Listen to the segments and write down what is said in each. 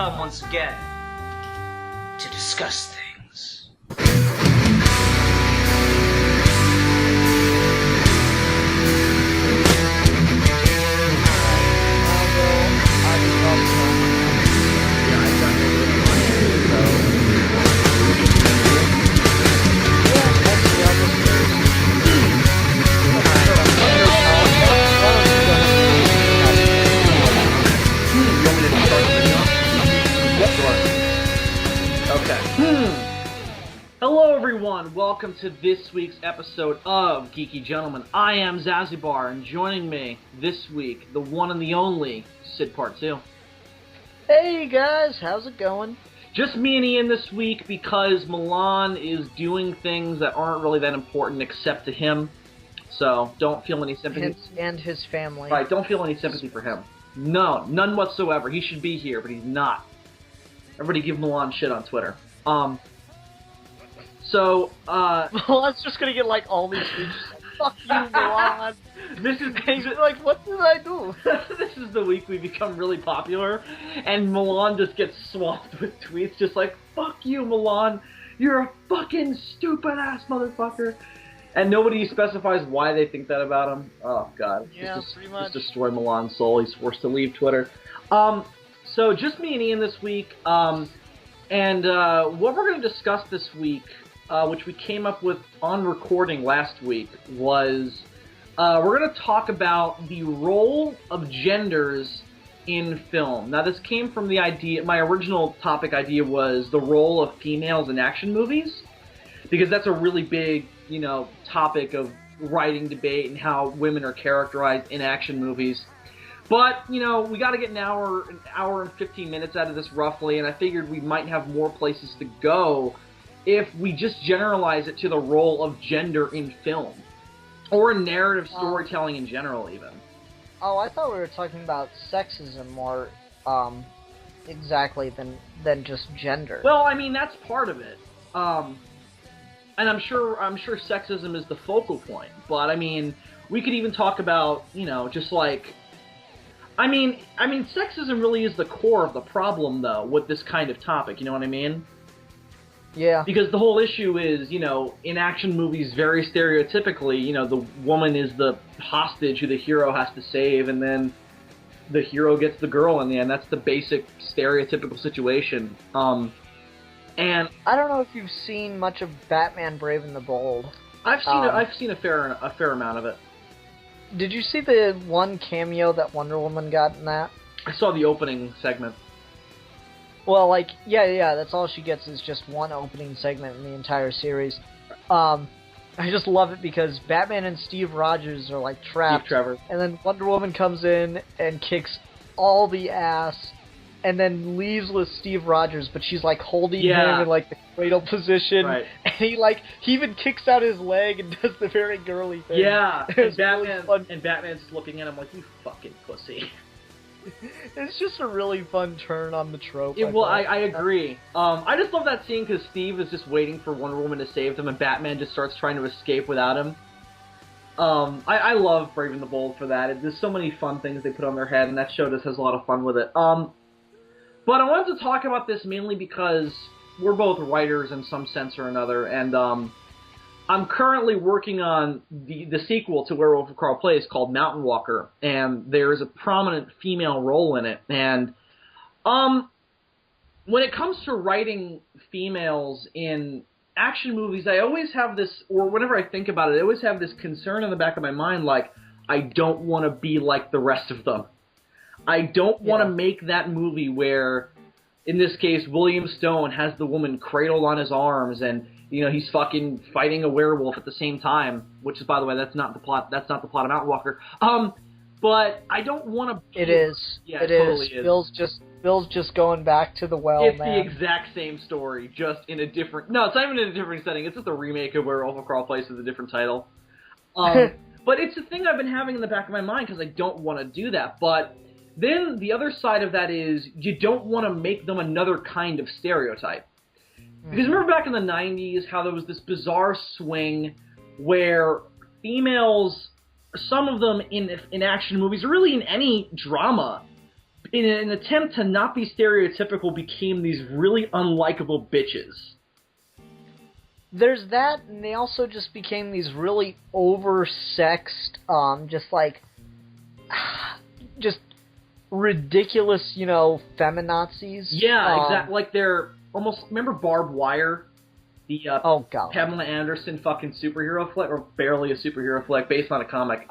come once again to discuss things. Hello everyone, welcome to this week's episode of Geeky Gentlemen. I am Zazibar, and joining me this week, the one and the only, Sid Part 2. Hey guys, how's it going? Just me and Ian this week because Milan is doing things that aren't really that important except to him. So, don't feel any sympathy. And his family. Right, don't feel any sympathy for him. No, none whatsoever. He should be here, but he's not. Everybody give Milan shit on Twitter. Milan's just gonna get like all these tweets. Fuck you, Milan. He's like, what did I do? This is the week we become really popular, and Milan just gets swamped with tweets just like, fuck you, Milan. You're a fucking stupid-ass motherfucker. And nobody specifies why they think that about him. Oh, God. Yeah, pretty much. Just destroy Milan's soul. He's forced to leave Twitter. So just me and Ian this week. What we're going to discuss this week, which we came up with on recording last week, was we're going to talk about the role of genders in film. Now, this came from the idea, my original topic idea was the role of females in action movies, because that's a really big, topic of writing debate and how women are characterized in action movies. But, we got to get an hour and 15 minutes out of this roughly, and I figured we might have more places to go if we just generalize it to the role of gender in film. Or in narrative storytelling in general, even. Oh, I thought we were talking about sexism more, exactly than just gender. Well, I mean, that's part of it. And I'm sure sexism is the focal point, but I mean, we could even talk about, just like, I mean, sexism really is the core of the problem, though, with this kind of topic, you know what I mean? Yeah. Because the whole issue is, in action movies, very stereotypically, the woman is the hostage who the hero has to save, and then the hero gets the girl in the end. That's the basic stereotypical situation. And I don't know if you've seen much of Batman Brave and the Bold. I've seen a fair amount of it. Did you see the one cameo that Wonder Woman got in that? I saw the opening segment. Well, yeah, that's all she gets is just one opening segment in the entire series. I just love it because Batman and Steve Rogers are like trapped. Steve Trevor. And then Wonder Woman comes in and kicks all the ass and then leaves with Steve Rogers, but she's like holding him in like the cradle position. Right. And he even kicks out his leg and does the very girly thing. Yeah. And Batman's just looking at him like, you fucking pussy. It's just a really fun turn on the trope. I agree. I just love that scene because Steve is just waiting for Wonder Woman to save them, and Batman just starts trying to escape without him. I love Brave and the Bold for that. There's so many fun things they put on their head, and that show just has a lot of fun with it. But I wanted to talk about this mainly because we're both writers in some sense or another, and I'm currently working on the sequel to Werewolf of Carl Place called Mountain Walker, and there's a prominent female role in it. And when it comes to writing females in action movies, I always have this, or whenever I think about it, I always have this concern in the back of my mind, like, I don't want to be like the rest of them. I don't want to make that movie where, in this case, William Stone has the woman cradled on his arms and, he's fucking fighting a werewolf at the same time, which is, by the way, that's not the plot of Mountain Walker. But I don't want to... It is. Yeah, it totally is. Bill's just going back to the well, It's man. the exact same story, just in a different... No, it's not even in a different setting. It's just a remake of Werewolf of Carl Place with a different title. But it's a thing I've been having in the back of my mind because I don't want to do that. But then the other side of that is you don't want to make them another kind of stereotype. Because remember back in the 90s how there was this bizarre swing where females, some of them in action movies, or really in any drama, in an attempt to not be stereotypical, became these really unlikable bitches. There's that, and they also just became these really oversexed, just ridiculous, feminazis. Yeah, exactly. Like they're almost, remember Barbed Wire? The oh god, Pamela Anderson fucking superhero flick, or barely a superhero flick, based on a comic.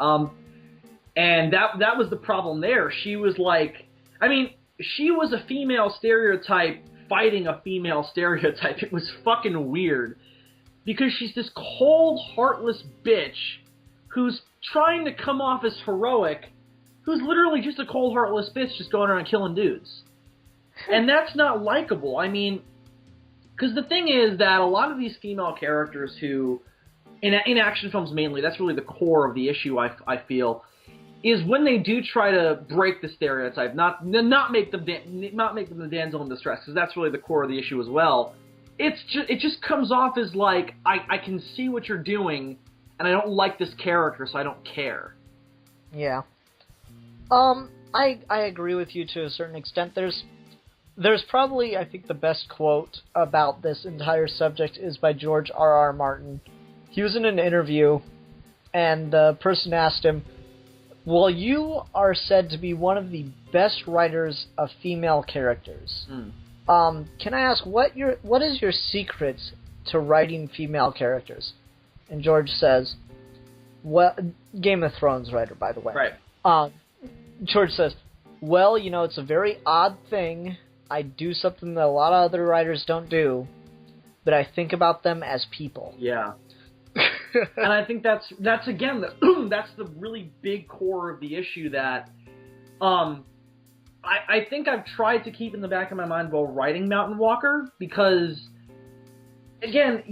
And that was the problem there. She was like, I mean, she was a female stereotype fighting a female stereotype. It was fucking weird. Because she's this cold, heartless bitch who's trying to come off as heroic, who's literally just a cold, heartless bitch just going around killing dudes. And that's not likable. I mean, because the thing is that a lot of these female characters who, in action films mainly, that's really the core of the issue, I feel, is when they do try to break the stereotype, not make them the damsel in distress, because that's really the core of the issue as well. It just comes off as like, I can see what you're doing, and I don't like this character, so I don't care. Yeah. I agree with you to a certain extent. There's probably, I think, the best quote about this entire subject is by George R.R. Martin. He was in an interview, and the person asked him, well, you are said to be one of the best writers of female characters. Can I ask, what is your secret to writing female characters? And George says, well, Game of Thrones writer, by the way. Right. George says, well, it's a very odd thing. I do something that a lot of other writers don't do, but I think about them as people. Yeah. And I think that's again, that's the really big core of the issue that, I think I've tried to keep in the back of my mind while writing Mountain Walker, because, again,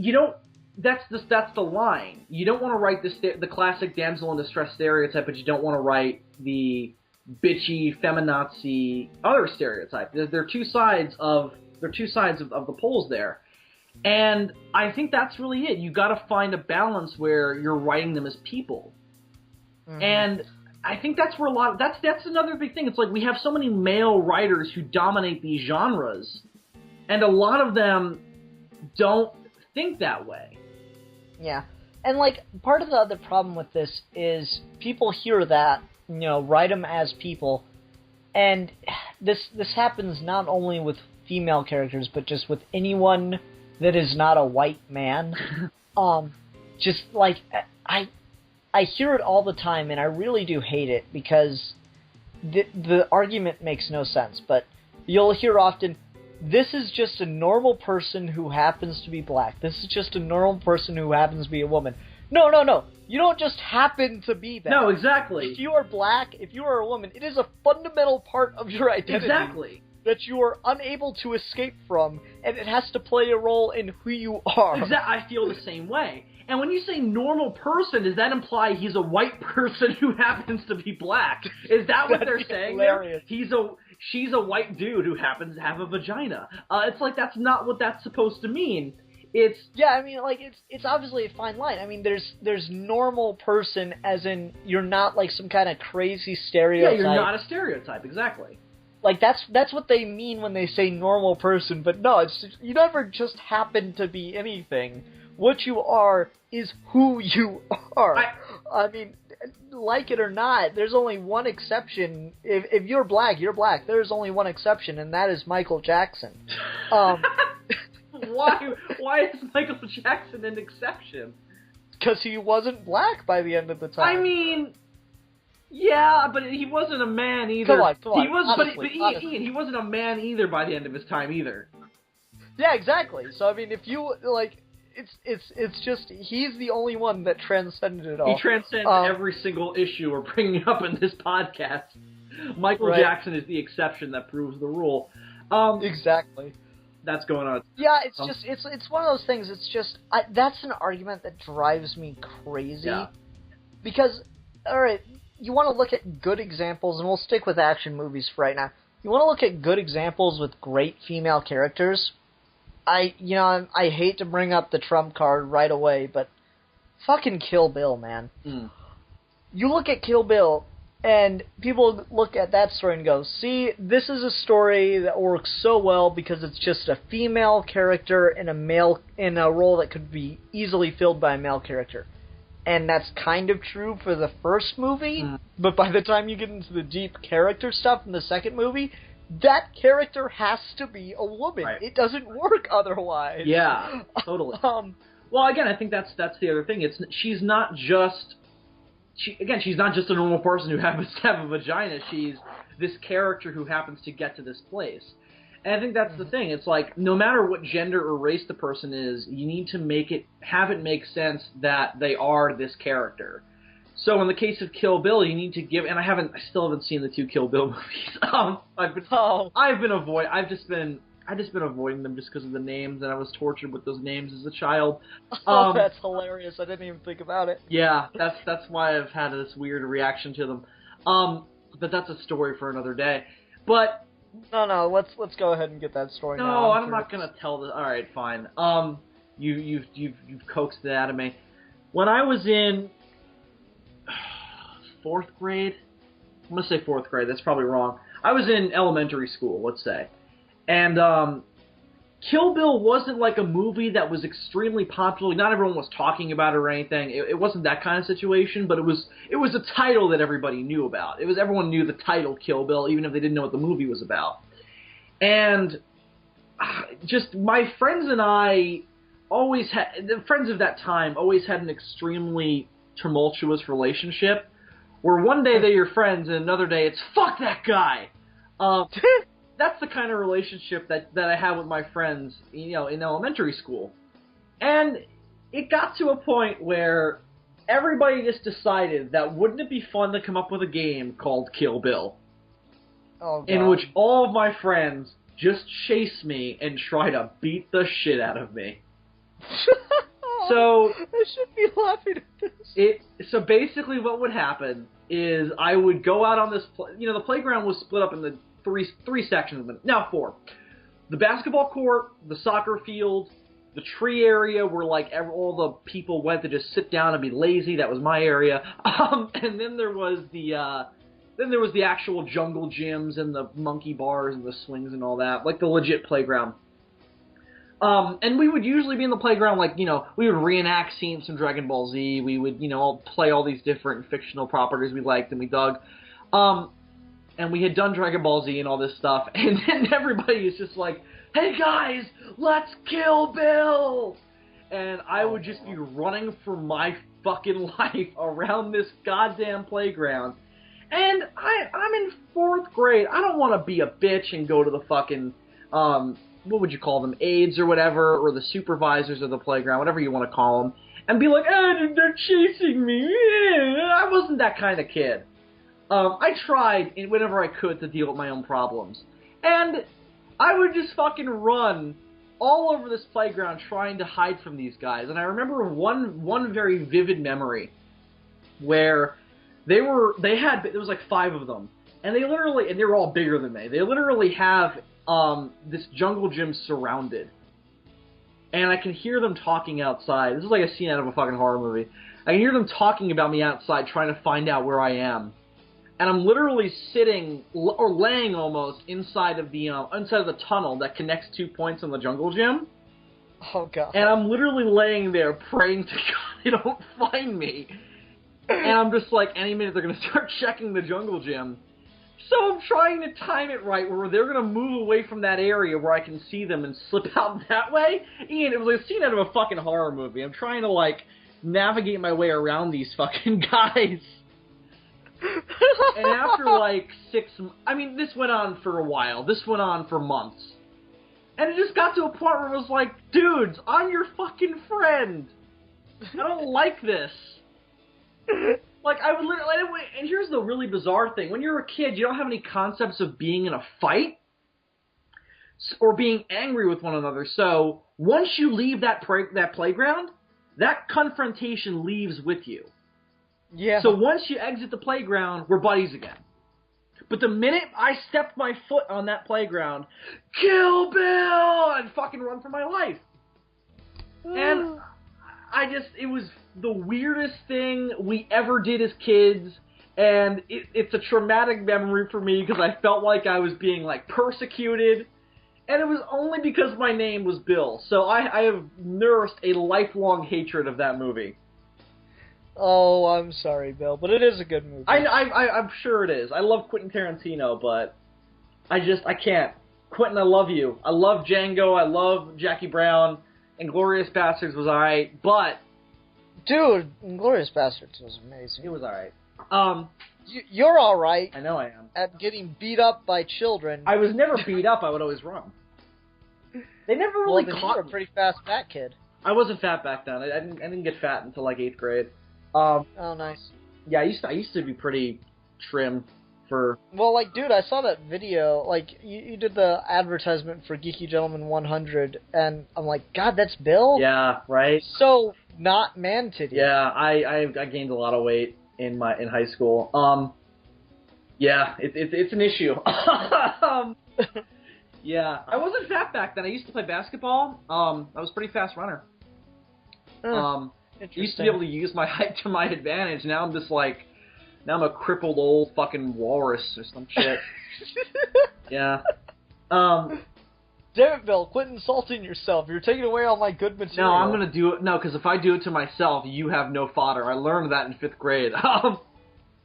that's the line. You don't want to write the classic damsel in distress stereotype, but you don't want to write the bitchy, feminazi other stereotype. There are two sides of the poles there. And I think that's really it. You got to find a balance where you're writing them as people. Mm-hmm. And I think that's where that's another big thing. It's like we have so many male writers who dominate these genres, and a lot of them don't think that way. Yeah. And part of the other problem with this is people hear that, write them as people, and this happens not only with female characters, but just with anyone that is not a white man. I hear it all the time, and I really do hate it, because the argument makes no sense, but you'll hear often, this is just a normal person who happens to be black. This is just a normal person who happens to be a woman. No. You don't just happen to be that. No, exactly. If you are black, if you are a woman, it is a fundamental part of your identity. Exactly. That you are unable to escape from, and it has to play a role in who you are. I feel the same way. And when you say normal person, does that imply he's a white person who happens to be black? Is that what they're saying hilarious. there? She's a white dude who happens to have a vagina. It's like, that's not what that's supposed to mean. It's obviously a fine line. I mean, there's normal person, as in you're not some kind of crazy stereotype. Yeah, you're not a stereotype, exactly. That's what they mean when they say normal person, but no, you never just happen to be anything. What you are is who you are. I mean, like it or not, there's only one exception. If you're black, you're black. There's only one exception, and that is Michael Jackson. Why is Michael Jackson an exception? Because he wasn't black by the end of the time. I mean, yeah, but he wasn't a man either. Come on. He was, honestly. Ian, he wasn't a man either by the end of his time either. Yeah, exactly. So I mean, if you it's just he's the only one that transcended it all. He transcends every single issue we're bringing up in this podcast. Michael Jackson is the exception that proves the rule. Exactly. That's going on. Yeah, it's just it's one of those things. It's just that's an argument that drives me crazy. Yeah. Because all right, you want to look at good examples, and we'll stick with action movies for right now. You want to look at good examples with great female characters. I hate to bring up the trump card right away, but fucking Kill Bill, man. Mm. You look at Kill Bill, And people look at that story and go, see, this is a story that works so well because it's just a female character in a role that could be easily filled by a male character. And that's kind of true for the first movie, but by the time you get into the deep character stuff in the second movie, that character has to be a woman. Right. It doesn't work otherwise. Yeah, totally. Well, again, I think that's the other thing. She's not just a normal person who happens to have a vagina. She's this character who happens to get to this place. And I think that's the thing. It's like, no matter what gender or race the person is, you need to have it make sense that they are this character. So in the case of Kill Bill, you need to give, and I still haven't seen the 2 Kill Bill movies. I've just been avoiding them just because of the names, and I was tortured with those names as a child. That's hilarious. I didn't even think about it. Yeah, that's why I've had this weird reaction to them. But that's a story for another day. But no, let's go ahead and get that story. No, I'm not gonna tell this. All right, fine. You've coaxed it out of me. When I was in 4th grade, I'm gonna say 4th grade. That's probably wrong. I was in elementary school, let's say. And Kill Bill wasn't like a movie that was extremely popular. Not everyone was talking about it or anything. It wasn't that kind of situation, but it was a title that everybody knew about. Everyone knew the title Kill Bill, even if they didn't know what the movie was about. And just my friends and I the friends of that time always had an extremely tumultuous relationship, where one day they're your friends and another day it's fuck that guy. That's the kind of relationship that I had with my friends, in elementary school. And it got to a point where everybody just decided that wouldn't it be fun to come up with a game called Kill Bill? Oh, God. In which all of my friends just chase me and try to beat the shit out of me. So I should be laughing at this. So basically what would happen is I would go out on this... the playground was split up in the three sections of it. Now 4. The basketball court, the soccer field, the tree area where all the people went to just sit down and be lazy. That was my area. And then there was the actual jungle gyms and the monkey bars and the swings and all that, like the legit playground. And we would usually be in the playground, we would reenact scenes from Dragon Ball Z. We would, play all these different fictional properties we liked and we dug. And we had done Dragon Ball Z and all this stuff, and then everybody is just like, hey guys, let's kill Bill! And I would just be running for my fucking life around this goddamn playground. And I'm in 4th grade. I don't want to be a bitch and go to the fucking, what would you call them, aides or whatever, or the supervisors of the playground, whatever you want to call them, and be like, they're chasing me. I wasn't that kind of kid. I tried whenever I could to deal with my own problems. And I would just fucking run all over this playground trying to hide from these guys. And I remember one very vivid memory where there was like 5 of them. And they were all bigger than me. They literally have this jungle gym surrounded. And I can hear them talking outside. This is like a scene out of a fucking horror movie. I can hear them talking about me outside trying to find out where I am. And I'm literally sitting, or laying almost, inside of the tunnel that connects 2 points in the jungle gym. Oh, God. And I'm literally laying there praying to God they don't find me. And I'm just like, any minute they're going to start checking the jungle gym. So I'm trying to time it right where they're going to move away from that area where I can see them and slip out that way. Ian, it was like a scene out of a fucking horror movie. I'm trying to, navigate my way around these fucking guys. And after 6 this went on for a while. This went on for months. And it just got to a point where it was like, dudes, I'm your fucking friend. I don't like this. I would literally, and here's the really bizarre thing. When you're a kid, you don't have any concepts of being in a fight or being angry with one another. So once you leave that playground, that confrontation leaves with you. Yeah. So once you exit the playground, we're buddies again. But the minute I stepped my foot on that playground, Kill Bill! I'd fucking run for my life. And it was the weirdest thing we ever did as kids. And it's a traumatic memory for me because I felt like I was being, like, persecuted. And it was only because my name was Bill. So I have nursed a lifelong hatred of that movie. Oh, I'm sorry, Bill, but it is a good movie. I'm sure it is. I love Quentin Tarantino, but I can't. Quentin, I love you. I love Django. I love Jackie Brown. Inglourious Basterds was alright, but... Dude, Inglourious Basterds was amazing. It was alright. You're alright. I know I am. At getting beat up by children. I was never beat up. I would always run. They never really caught you were a pretty fast fat kid. I wasn't fat back then. I didn't get fat until like 8th grade. Oh, nice. Yeah, I used to be pretty trim for... Well, like, dude, I saw that video. Like, you did the advertisement for Geeky Gentleman 100, and I'm like, God, that's Bill? Yeah, right? So not man-titty. Yeah, I gained a lot of weight in high school. Yeah, it's an issue. Yeah, I wasn't fat back then. I used to play basketball. I was a pretty fast runner. I used to be able to use my height to my advantage. Now I'm just like, now I'm a crippled old fucking walrus or some shit. Yeah. Damn it, Bill, quit insulting yourself. You're taking away all my good material. No, I'm gonna do it. No, because if I do it to myself, you have no fodder. I learned that in 5th grade.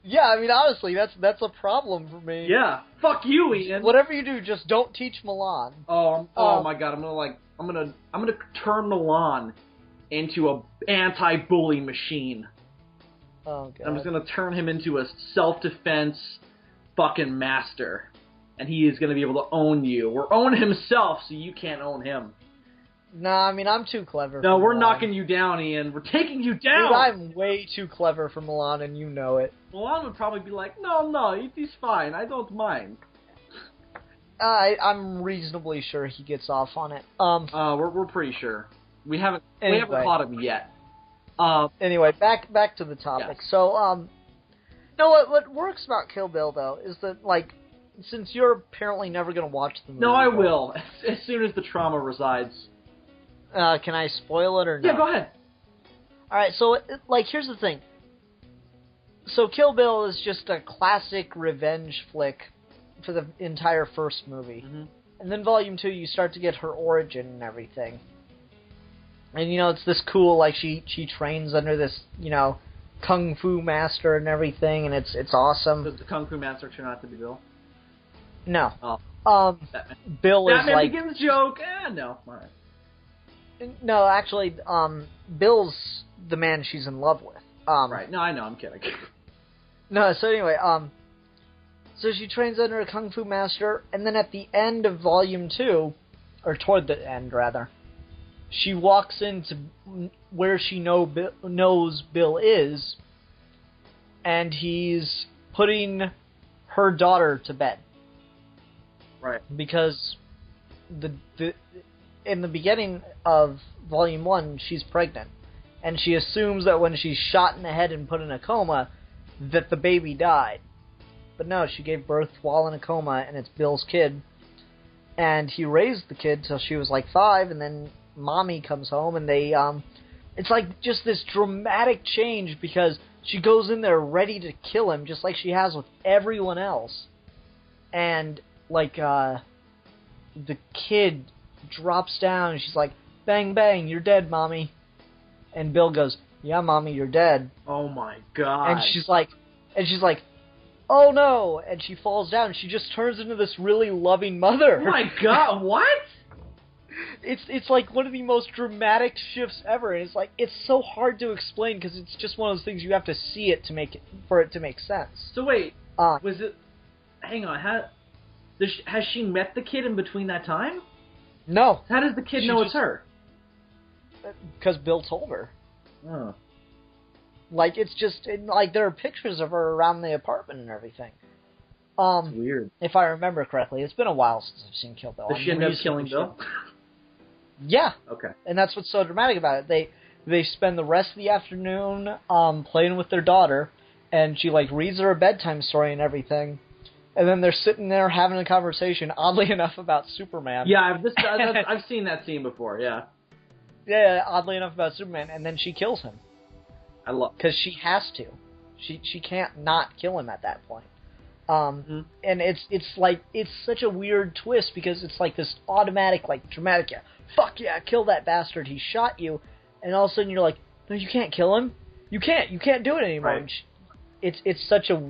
Yeah, I mean, honestly, that's a problem for me. Yeah. Fuck you, Ian. Whatever you do, just don't teach Milan. Oh my god, I'm gonna turn Milan into a anti-bully machine. Oh god. I'm just gonna turn him into a self-defense fucking master. And he is gonna be able to own you. Or own himself so you can't own him. Nah, I mean, I'm too clever No, for we're Milan. knocking you down, Ian. We're taking you down! Dude, I'm way too clever for Milan, and you know it. Milan would probably be like, no, he's fine. I don't mind. I'm reasonably sure he gets off on it. We're pretty sure. We haven't caught him yet. Anyway, back to the topic. Yes. So, no, what works about Kill Bill, though, is that, like, since you're apparently never going to watch the movie... No, I will, as soon as the trauma resides. Can I spoil it or no? Yeah, go ahead. Alright, so, like, here's the thing. So Kill Bill is just a classic revenge flick for the entire first movie. Mm-hmm. And then Volume 2, you start to get her origin and everything. And, you know, it's this cool, like, she trains under this, you know, Kung Fu master and everything, and it's awesome. Does the Kung Fu master turn out to be Bill? No. Oh. Bill is Batman like... Begins joke? No. Alright. No, actually, Bill's the man she's in love with. Right. No, I know. I'm kidding. No, so anyway, so she trains under a Kung Fu master, and then at the end of Volume 2, or toward the end, rather, she walks into where she knows Bill is, and he's putting her daughter to bed. Right. Because in the beginning of Volume 1, she's pregnant. And she assumes that when she's shot in the head and put in a coma, that the baby died. But no, she gave birth while in a coma, and it's Bill's kid. And he raised the kid till she was like 5, and then Mommy comes home, and they, it's like just this dramatic change, because she goes in there ready to kill him, just like she has with everyone else. And, like, the kid drops down, and she's like, bang, bang, you're dead, Mommy. And Bill goes, yeah, Mommy, you're dead. Oh my god. And she's like, oh no, and she falls down, and she just turns into this really loving mother. Oh my god, what? It's like one of the most dramatic shifts ever, and it's like, it's so hard to explain, because it's just one of those things you have to see it for it to make sense. So wait, was it, hang on, has she met the kid in between that time? No. How does the kid know it's her? Because Bill told her. Oh. Like, it's just, like, there are pictures of her around the apartment and everything. It's weird. If I remember correctly. It's been a while since I've seen Kill Bill. Does she end up killing Bill? Yeah. Okay. And that's what's so dramatic about it. They spend the rest of the afternoon playing with their daughter, and she, like, reads her a bedtime story and everything. And then they're sitting there having a conversation, oddly enough, about Superman. Yeah, I've seen that scene before, yeah. Yeah, oddly enough about Superman, and then she kills him. I love... Because she has to. She can't not kill him at that point. And it's such a weird twist because it's like this automatic, like, dramatic, yeah, fuck yeah, kill that bastard, he shot you, and all of a sudden you're like, no, you can't kill him. You can't do it anymore. Right. It's such a,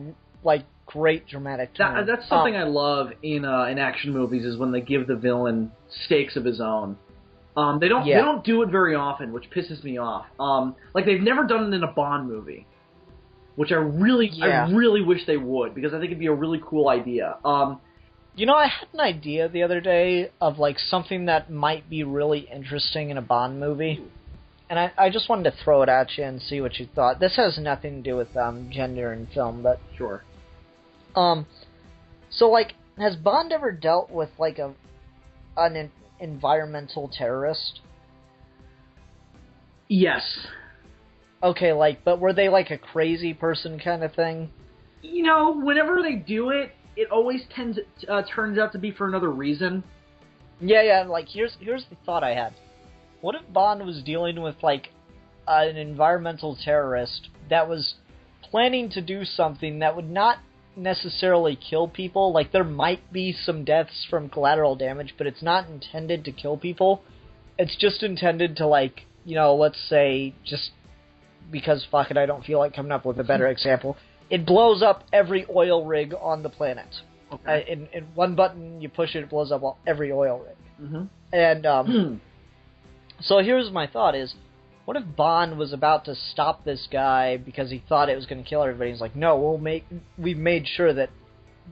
like, great dramatic turn. That's something I love in action movies is when they give the villain stakes of his own. They don't do it very often, which pisses me off. Like they've never done it in a Bond movie, which I really wish they would because I think it'd be a really cool idea. You know, I had an idea the other day of like something that might be really interesting in a Bond movie, and I just wanted to throw it at you and see what you thought. This has nothing to do with gender in film, but sure. So like, has Bond ever dealt with like an environmental terrorist? Yes. Okay, like, but were they like a crazy person kind of thing? You know, whenever they do it, it always turns out to be for another reason. Yeah. Like, here's the thought I had. What if Bond was dealing with like an environmental terrorist that was planning to do something that would not necessarily kill people? Like, there might be some deaths from collateral damage, but it's not intended to kill people. It's just intended to, like, you know, let's say, just because, fuck it, I don't feel like coming up with a better example. It blows up every oil rig on the planet. Okay. In one button, you push it, it blows up every oil rig. Mm-hmm. And, so here's my thought is, what if Bond was about to stop this guy because he thought it was going to kill everybody? He's like, no, we've made sure that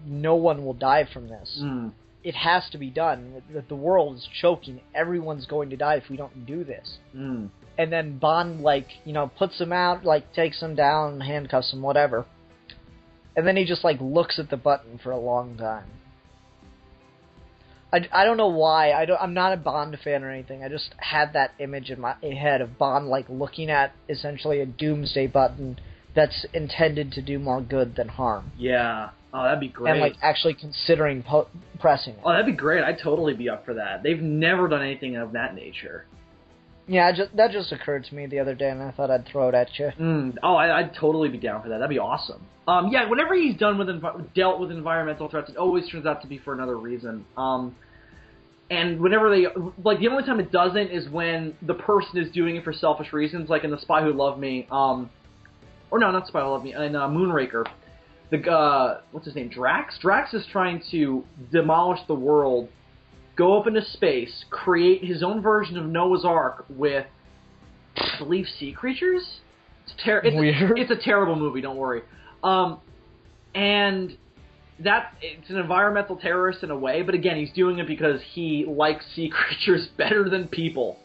no one will die from this. Mm. It has to be done. That the world is choking. Everyone's going to die if we don't do this. Mm. And then Bond, like, you know, puts him out, like, takes him down, handcuffs him, whatever. And then he just, like, looks at the button for a long time. I don't know why. I'm not a Bond fan or anything. I just had that image in my head of Bond, like, looking at essentially a doomsday button that's intended to do more good than harm. Yeah. Oh, that'd be great. And, like, actually considering pressing it. Oh, that'd be great. I'd totally be up for that. They've never done anything of that nature. Yeah, that just occurred to me the other day, and I thought I'd throw it at you. Oh, I'd totally be down for that. That'd be awesome. Yeah, whenever he's dealt with environmental threats, it always turns out to be for another reason. And whenever they, like, the only time it doesn't is when the person is doing it for selfish reasons, like in The Spy Who Loved Me, or no, not Spy Who Loved Me, in Moonraker. What's his name, Drax? Drax is trying to demolish the world, go up into space, create his own version of Noah's Ark with, I believe, sea creatures? It's a terrible movie, don't worry. And it's an environmental terrorist in a way, but again, he's doing it because he likes sea creatures better than people.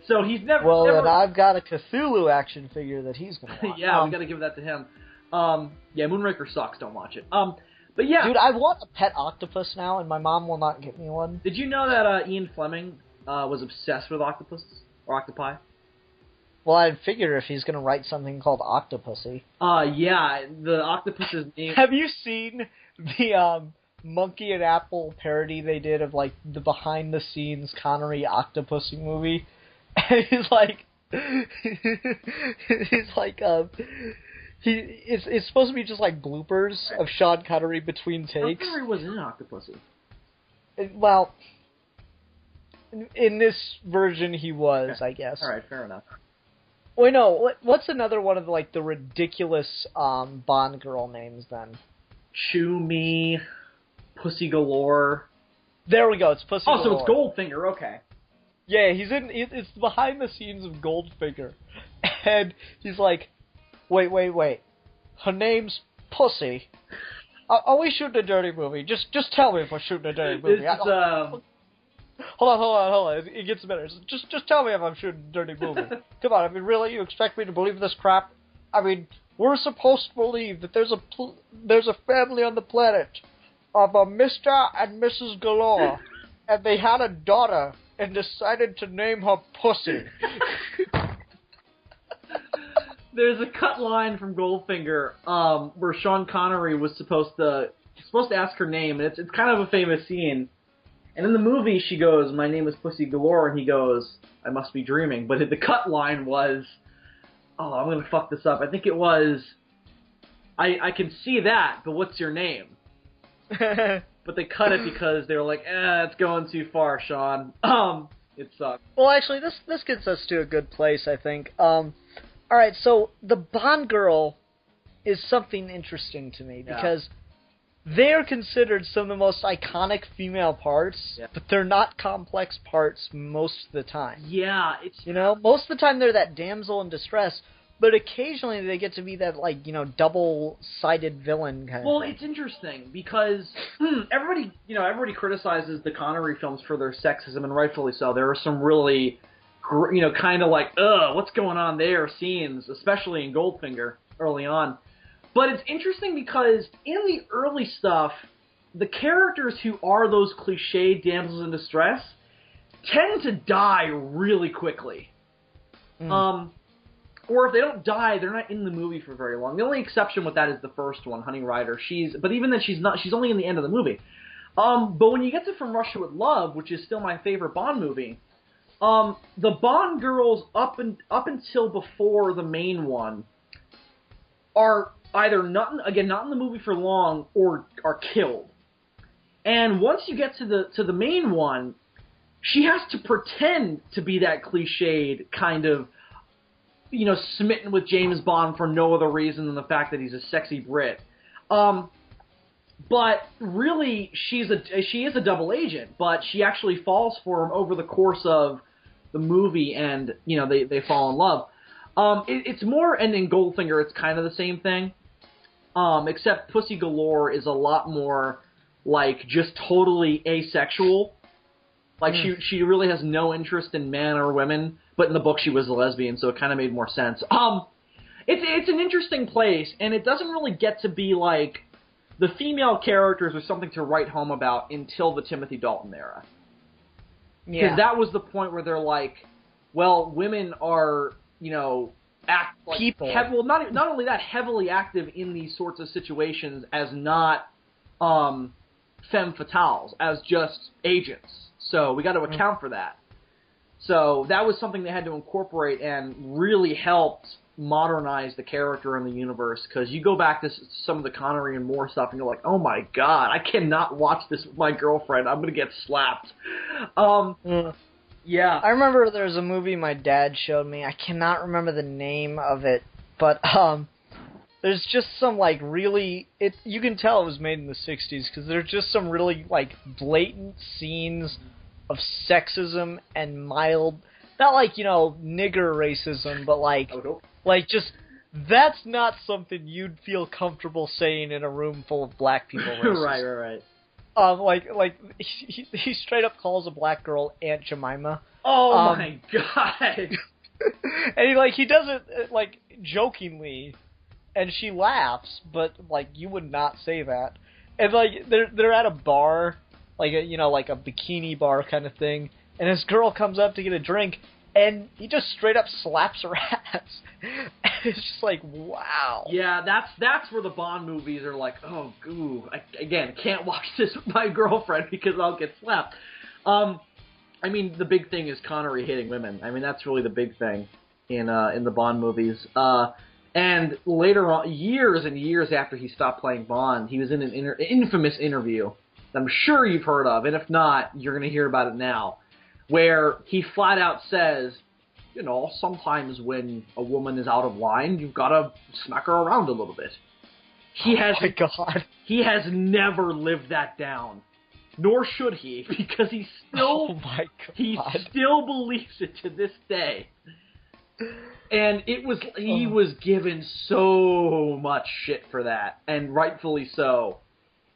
So he's never... Well, then I've got a Cthulhu action figure that he's going to watch. Yeah, we got to give that to him. Yeah, Moonraker sucks, don't watch it. But yeah... Dude, I want a pet octopus now, and my mom will not get me one. Did you know that Ian Fleming was obsessed with octopuses? Or octopi? Well, I'd figure if he's going to write something called Octopussy. Yeah, the octopus's name... Have you seen the Monkey and Apple parody they did of, like, the behind-the-scenes Connery Octopussy movie? And he's like... It's supposed to be just, like, bloopers of Sean Connery between takes. Connery was in Octopussy. Well, in this version he was, okay. I guess. Alright, fair enough. Wait, no, what's another one of, like, the ridiculous Bond girl names, then? Chew Me, Pussy Galore. There we go, it's Pussy Galore. Oh, so it's Goldfinger, okay. Yeah, it's behind the scenes of Goldfinger. And he's like, wait. Her name's Pussy. Are we shooting a dirty movie? Just tell me if we're shooting a dirty movie. Hold on. It gets better. Just tell me if I'm shooting a dirty movie. Come on, I mean, really? You expect me to believe this crap? I mean, we're supposed to believe that there's a family on the planet of a Mr. and Mrs. Galore, and they had a daughter and decided to name her Pussy. There's a cut line from Goldfinger where Sean Connery was supposed to ask her name, and it's kind of a famous scene. And in the movie, she goes, "My name is Pussy Galore," and he goes, "I must be dreaming." But the cut line was, oh, I'm going to fuck this up. I think it was, I can see that, but what's your name? But they cut it because they were like, it's going too far, Sean. It sucks. Well, actually, this gets us to a good place, I think. Alright, so the Bond girl is something interesting to me, because they are considered some of the most iconic female parts, but they're not complex parts most of the time. Yeah, it's... You know, most of the time they're that damsel in distress, but occasionally they get to be that, like, you know, double-sided villain kind of thing. It's interesting, because everybody criticizes the Connery films for their sexism, and rightfully so. There are some really, kind of like, what's going on there scenes, especially in Goldfinger early on. But it's interesting because in the early stuff, the characters who are those cliched damsels in distress tend to die really quickly. Or if they don't die, they're not in the movie for very long. The only exception with that is the first one, Honey Rider. But even then, she's only in the end of the movie. But when you get to From Russia with Love, which is still my favorite Bond movie, the Bond girls up until before the main one are either not in the movie for long or are killed. And once you get to the main one, she has to pretend to be that cliched kind of, smitten with James Bond for no other reason than the fact that he's a sexy Brit. But really, she is a double agent, but she actually falls for him over the course of the movie, and they fall in love. It's more, and in Goldfinger, it's kind of the same thing. Except Pussy Galore is a lot more, like, just totally asexual. Like, she really has no interest in men or women, but in the book she was a lesbian, so it kind of made more sense. It's an interesting place, and it doesn't really get to be, like, the female characters are something to write home about until the Timothy Dalton era. Because that was the point where they're like, well, women are, people. Not only that, heavily active in these sorts of situations as not femme fatales, as just agents. So we got to account for that. So that was something they had to incorporate and really helped modernize the character in the universe, because you go back to some of the Connery and Moore stuff and you're like, oh my god, I cannot watch this with my girlfriend. I'm going to get slapped. Yeah. I remember there was a movie my dad showed me. I cannot remember the name of it, but there's just some, like, really... you can tell it was made in the 60s, because there's just some really, like, blatant scenes of sexism and mild... Not like, nigger racism, but like... Like, just... That's not something you'd feel comfortable saying in a room full of black people. Right. Like he straight up calls a black girl Aunt Jemima. Oh my god! And he does it like jokingly, and she laughs, but like you would not say that. And like they're at a bar, like a a bikini bar kind of thing, and this girl comes up to get a drink, and he just straight up slaps her ass. It's just like, wow. Yeah, that's where the Bond movies are like, oh, ooh, I can't watch this with my girlfriend because I'll get slapped. I mean, the big thing is Connery hitting women. I mean, that's really the big thing in the Bond movies. And later on, years and years after he stopped playing Bond, he was in an infamous interview that I'm sure you've heard of, and if not, you're going to hear about it now, where he flat out says, sometimes when a woman is out of line, you've got to smack her around a little bit. My God. He has never lived that down. Nor should he, because he still he still believes it to this day. And he was given so much shit for that, and rightfully so.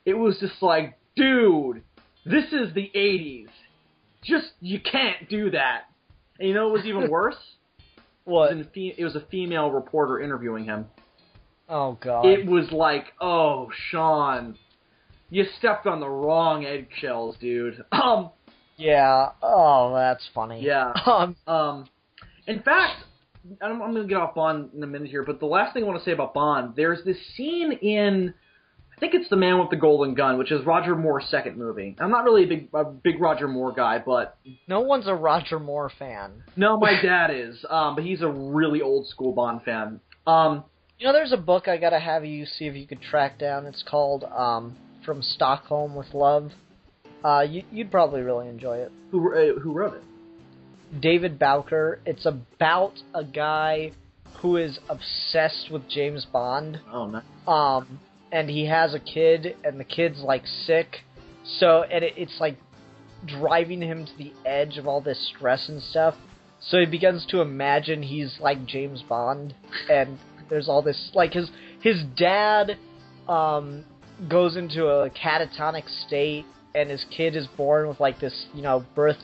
It was just like, dude, this is the 80s. You can't do that. And you know what was even worse? What? It was a female reporter interviewing him. Oh, God. It was like, oh, Sean, you stepped on the wrong eggshells, dude. Yeah. Oh, that's funny. Yeah. In fact, I'm going to get off Bond in a minute here, but the last thing I want to say about Bond, there's this scene in... I think it's The Man with the Golden Gun, which is Roger Moore's second movie. I'm not really a big Roger Moore guy, but... No one's a Roger Moore fan. No, my dad is, but he's a really old-school Bond fan. You know, there's a book I gotta have you see if you could track down. It's called From Stockholm with Love. You'd probably really enjoy it. Who wrote it? David Bowker. It's about a guy who is obsessed with James Bond. Oh, nice. And he has a kid, and the kid's, like, sick. So, and it's, like, driving him to the edge of all this stress and stuff. So he begins to imagine he's, like, James Bond. And there's all this, like, his dad, goes into a catatonic state, and his kid is born with, like, this, you know, birth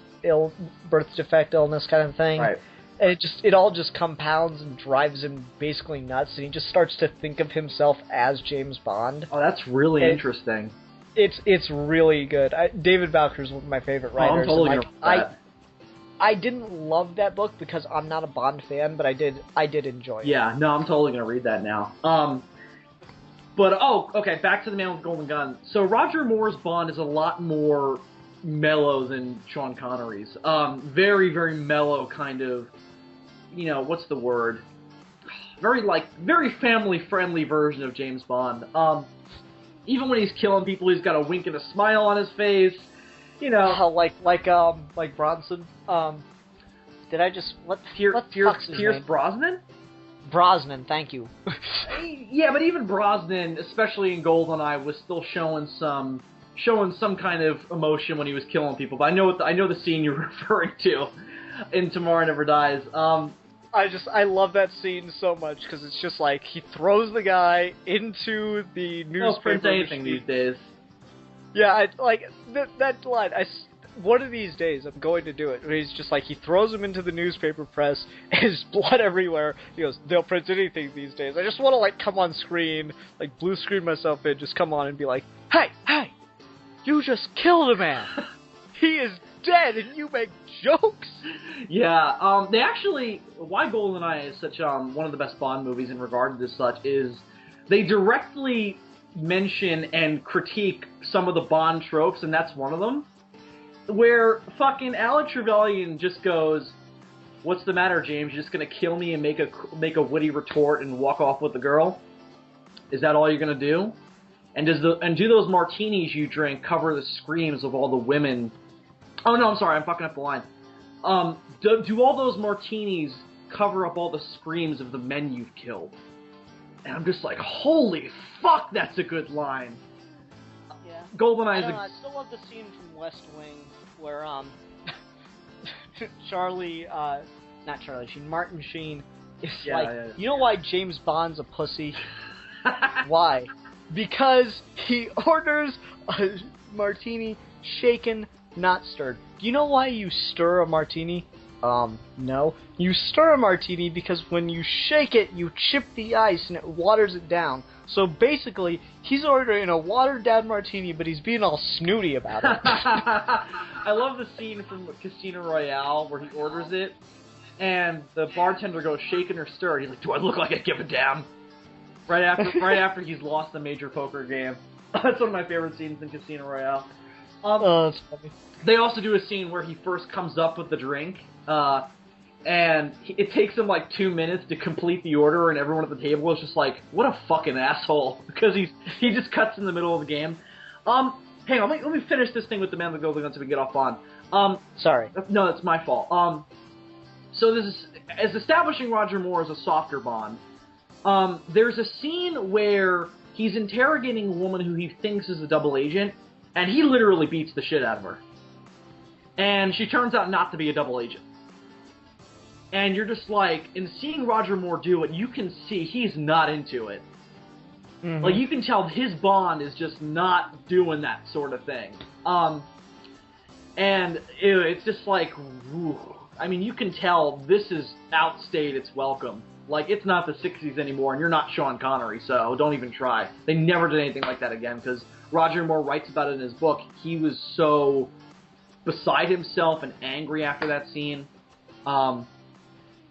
defect illness kind of thing. Right. And it all just compounds and drives him basically nuts, and he just starts to think of himself as James Bond. Oh, that's really interesting. It's really good. David Bowker's one of my favorite writers. I'm totally gonna read that. I didn't love that book because I'm not a Bond fan, but I did enjoy it. Yeah, no, I'm totally gonna read that now. Okay, back to The Man with the Golden Gun. So Roger Moore's Bond is a lot more mellow than Sean Connery's. Very, very mellow kind of, you know, what's the word? Very family-friendly version of James Bond. Even when he's killing people, he's got a wink and a smile on his face. You know, like Bronson. Did I just Pierce Brosnan? Brosnan, thank you. Yeah, but even Brosnan, especially in GoldenEye, was still showing some kind of emotion when he was killing people. But I know the scene you're referring to in Tomorrow Never Dies. I love that scene so much because it's just like he throws the guy into the newspaper. Print anything these days. Yeah, that line. One of these days I'm going to do it. He's just like he throws him into the newspaper press. His blood everywhere. He goes, "They'll print anything these days." I just want to like come on screen, like blue screen myself in, just come on and be like, "Hey, you just killed a man. He is dead, and you make jokes." Yeah, they actually, why GoldenEye is such one of the best Bond movies in regard to this such is they directly mention and critique some of the Bond tropes, and that's one of them. Where fucking Alec Trevelyan just goes, "What's the matter, James? You're just gonna kill me and make a witty retort and walk off with the girl? Is that all you're gonna do? And do those martinis you drink cover the screams of all the women?" Oh no, I'm sorry, I'm fucking up the line. Do all those martinis cover up all the screams of the men you've killed? And I'm just like, holy fuck, that's a good line. Yeah. GoldenEye is I still love the scene from West Wing where Martin Sheen is you know why James Bond's a pussy? Why? Because he orders a martini shaken, not stirred. Do you know why you stir a martini? No. You stir a martini because when you shake it, you chip the ice and it waters it down. So basically, he's ordering a watered-down martini, but he's being all snooty about it. I love the scene from Casino Royale where he orders it, and the bartender goes shaken or stirred. He's like, "Do I look like I give a damn?" Right after he's lost a major poker game. That's one of my favorite scenes in Casino Royale. That's funny. They also do a scene where he first comes up with the drink, and it takes him like 2 minutes to complete the order, and everyone at the table is just like, "What a fucking asshole!" Because he just cuts in the middle of the game. Hang on, let me finish this thing with the Man with the Golden Gun so we can get off on. Sorry. No, that's my fault. So this is as establishing Roger Moore as a softer Bond. There's a scene where he's interrogating a woman who he thinks is a double agent, and he literally beats the shit out of her. And she turns out not to be a double agent. And you're just like, in seeing Roger Moore do it, you can see he's not into it. Mm-hmm. Like, you can tell his Bond is just not doing that sort of thing. And it's just like, whew. I mean, you can tell this is outstayed its welcome. Like, it's not the 60s anymore, and you're not Sean Connery, so don't even try. They never did anything like that again, because Roger Moore writes about it in his book. He was so beside himself and angry after that scene.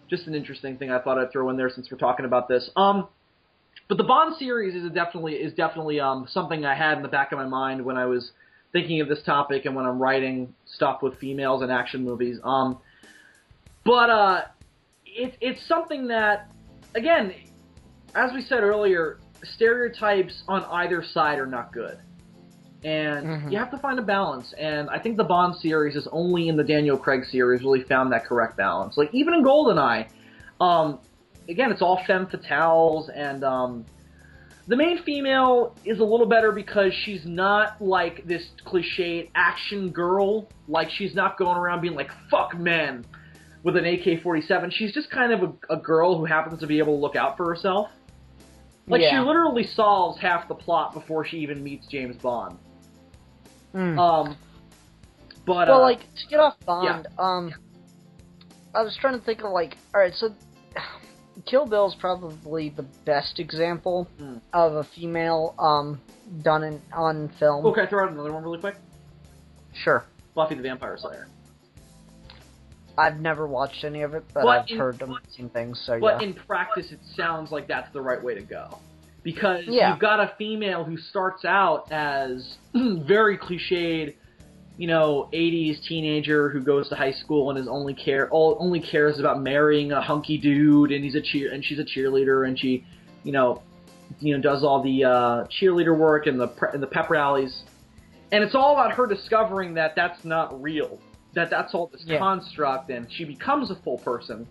Just an interesting thing I thought I'd throw in there since we're talking about this. But the Bond series is definitely something I had in the back of my mind when I was thinking of this topic and when I'm writing stuff with females and action movies. But it's something that, again, as we said earlier, stereotypes on either side are not good. And you have to find a balance. And I think the Bond series is only in the Daniel Craig series really found that correct balance. Like, even in GoldenEye, again, it's all femme fatales, and the main female is a little better because she's not like this cliched action girl. Like, she's not going around being like, fuck men, with an AK-47. She's just kind of a girl who happens to be able to look out for herself. Like, she literally solves half the plot before she even meets James Bond. Well, like, to get off Bond, I was trying to think of, like, alright, so Kill Bill's probably the best example of a female, done on film. Oh, can I throw out another one really quick? Sure. Buffy the Vampire Slayer. I've never watched any of it, but I've heard amazing things, so But in practice, it sounds like that's the right way to go. Because you've got a female who starts out as very cliched, 80s teenager who goes to high school and is only cares about marrying a hunky dude, and she's a cheerleader, and she, does all the cheerleader work and the pep rallies, and it's all about her discovering that that's not real, that's all this construct, and she becomes a full person.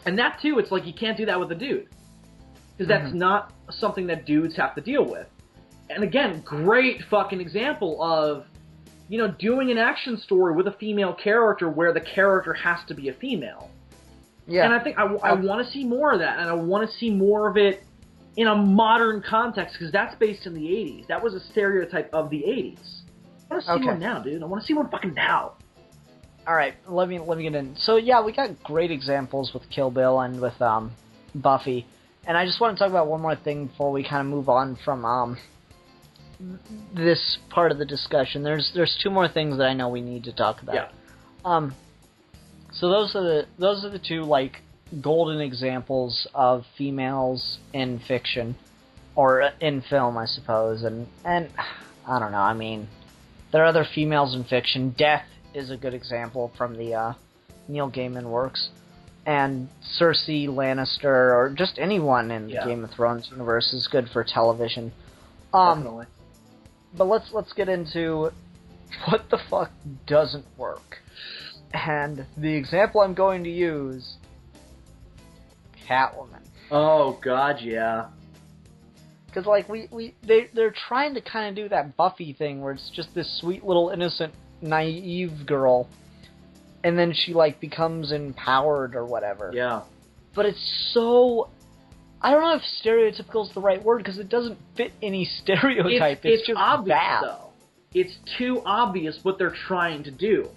And that too, it's like you can't do that with a dude. Because that's not something that dudes have to deal with. And again, great fucking example of, doing an action story with a female character where the character has to be a female. Yeah. And I think I want to see more of that, and I want to see more of it in a modern context, because that's based in the 80s. That was a stereotype of the 80s. I want to see one now, dude. I want to see one fucking now. Alright, let me get in. So yeah, we got great examples with Kill Bill and with Buffy. And I just want to talk about one more thing before we kind of move on from this part of the discussion. There's two more things that I know we need to talk about. Yeah. So those are the two, like, golden examples of females in fiction, or in film, I suppose. And I don't know. I mean, there are other females in fiction. Death is a good example from the Neil Gaiman works. And Cersei Lannister, or just anyone in the Game of Thrones universe, is good for television. Definitely. But let's get into what the fuck doesn't work. And the example I'm going to use, Catwoman. Oh god, yeah. Because like they're trying to kind of do that Buffy thing where it's just this sweet little innocent, naive girl. And then she, like, becomes empowered or whatever. Yeah. But it's so... I don't know if stereotypical is the right word, because it doesn't fit any stereotype. It's just obvious, bad. Though. It's too obvious what they're trying to do.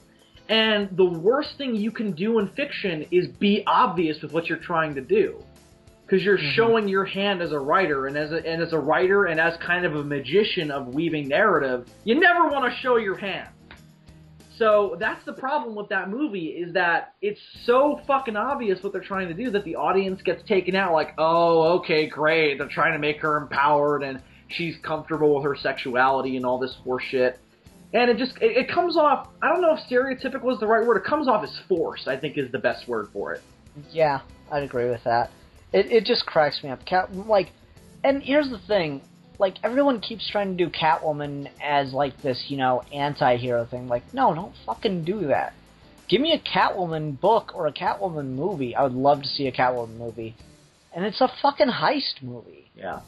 And the worst thing you can do in fiction is be obvious with what you're trying to do. Because you're showing your hand as a writer, and as a writer, and as kind of a magician of weaving narrative, you never want to show your hand. So that's the problem with that movie, is that it's so fucking obvious what they're trying to do that the audience gets taken out like, oh, okay, great, they're trying to make her empowered and she's comfortable with her sexuality and all this horseshit. And it comes off, I don't know if stereotypical is the right word, it comes off as forced, I think is the best word for it. Yeah, I'd agree with that. It just cracks me up. And here's the thing. Like, everyone keeps trying to do Catwoman as, like, this, anti-hero thing. Like, no, don't fucking do that. Give me a Catwoman book or a Catwoman movie. I would love to see a Catwoman movie. And it's a fucking heist movie. Yeah.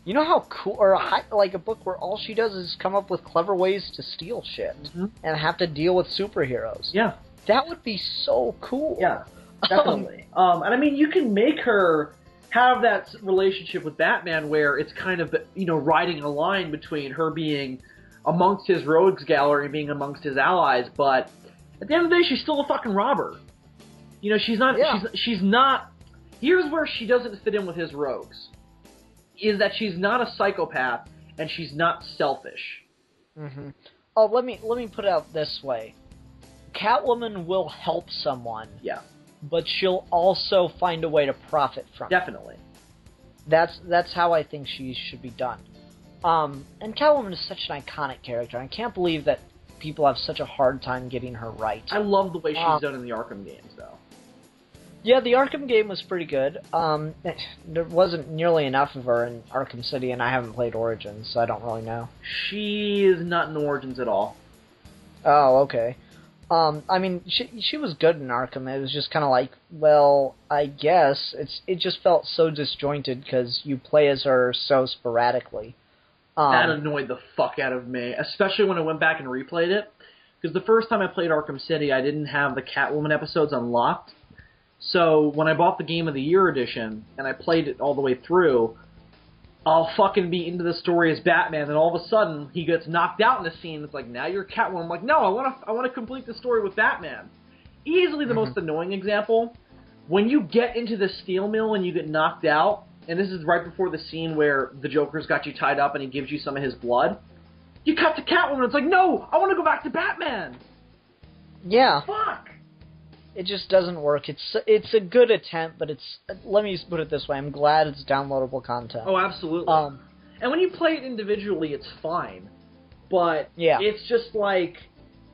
You know how cool... Or, a book where all she does is come up with clever ways to steal shit. And have to deal with superheroes. Yeah. That would be so cool. Yeah, definitely. And, I mean, you can make her... have that relationship with Batman where it's kind of, riding a line between her being amongst his rogues gallery and being amongst his allies, but at the end of the day, she's still a fucking robber. She's not, she's not, here's where she doesn't fit in with his rogues, is that she's not a psychopath, and she's not selfish. Oh, let me put it out this way. Catwoman will help someone. Yeah. But she'll also find a way to profit from it. Definitely. That's how I think she should be done. And Catwoman is such an iconic character. I can't believe that people have such a hard time getting her right. I love the way she's done in the Arkham games, though. Yeah, the Arkham game was pretty good. There wasn't nearly enough of her in Arkham City, and I haven't played Origins, so I don't really know. She is not in Origins at all. Oh, okay. I mean, she was good in Arkham. It was just kind of like, well, I guess it just felt so disjointed because you play as her so sporadically. That annoyed the fuck out of me, especially when I went back and replayed it. Because the first time I played Arkham City, I didn't have the Catwoman episodes unlocked. So when I bought the Game of the Year edition and I played it all the way through, I'll fucking be into the story as Batman, and all of a sudden he gets knocked out in a scene. It's like, now you're Catwoman. I'm like, no, I want to complete the story with Batman. Easily the most annoying example. When you get into the steel mill and you get knocked out, and this is right before the scene where the Joker's got you tied up and he gives you some of his blood, you cut to Catwoman. It's like, no, I want to go back to Batman. Yeah. Fuck. It just doesn't work. It's a good attempt, but let me just put it this way. I'm glad it's downloadable content. Oh, absolutely. And when you play it individually, it's fine. But yeah. It's just like,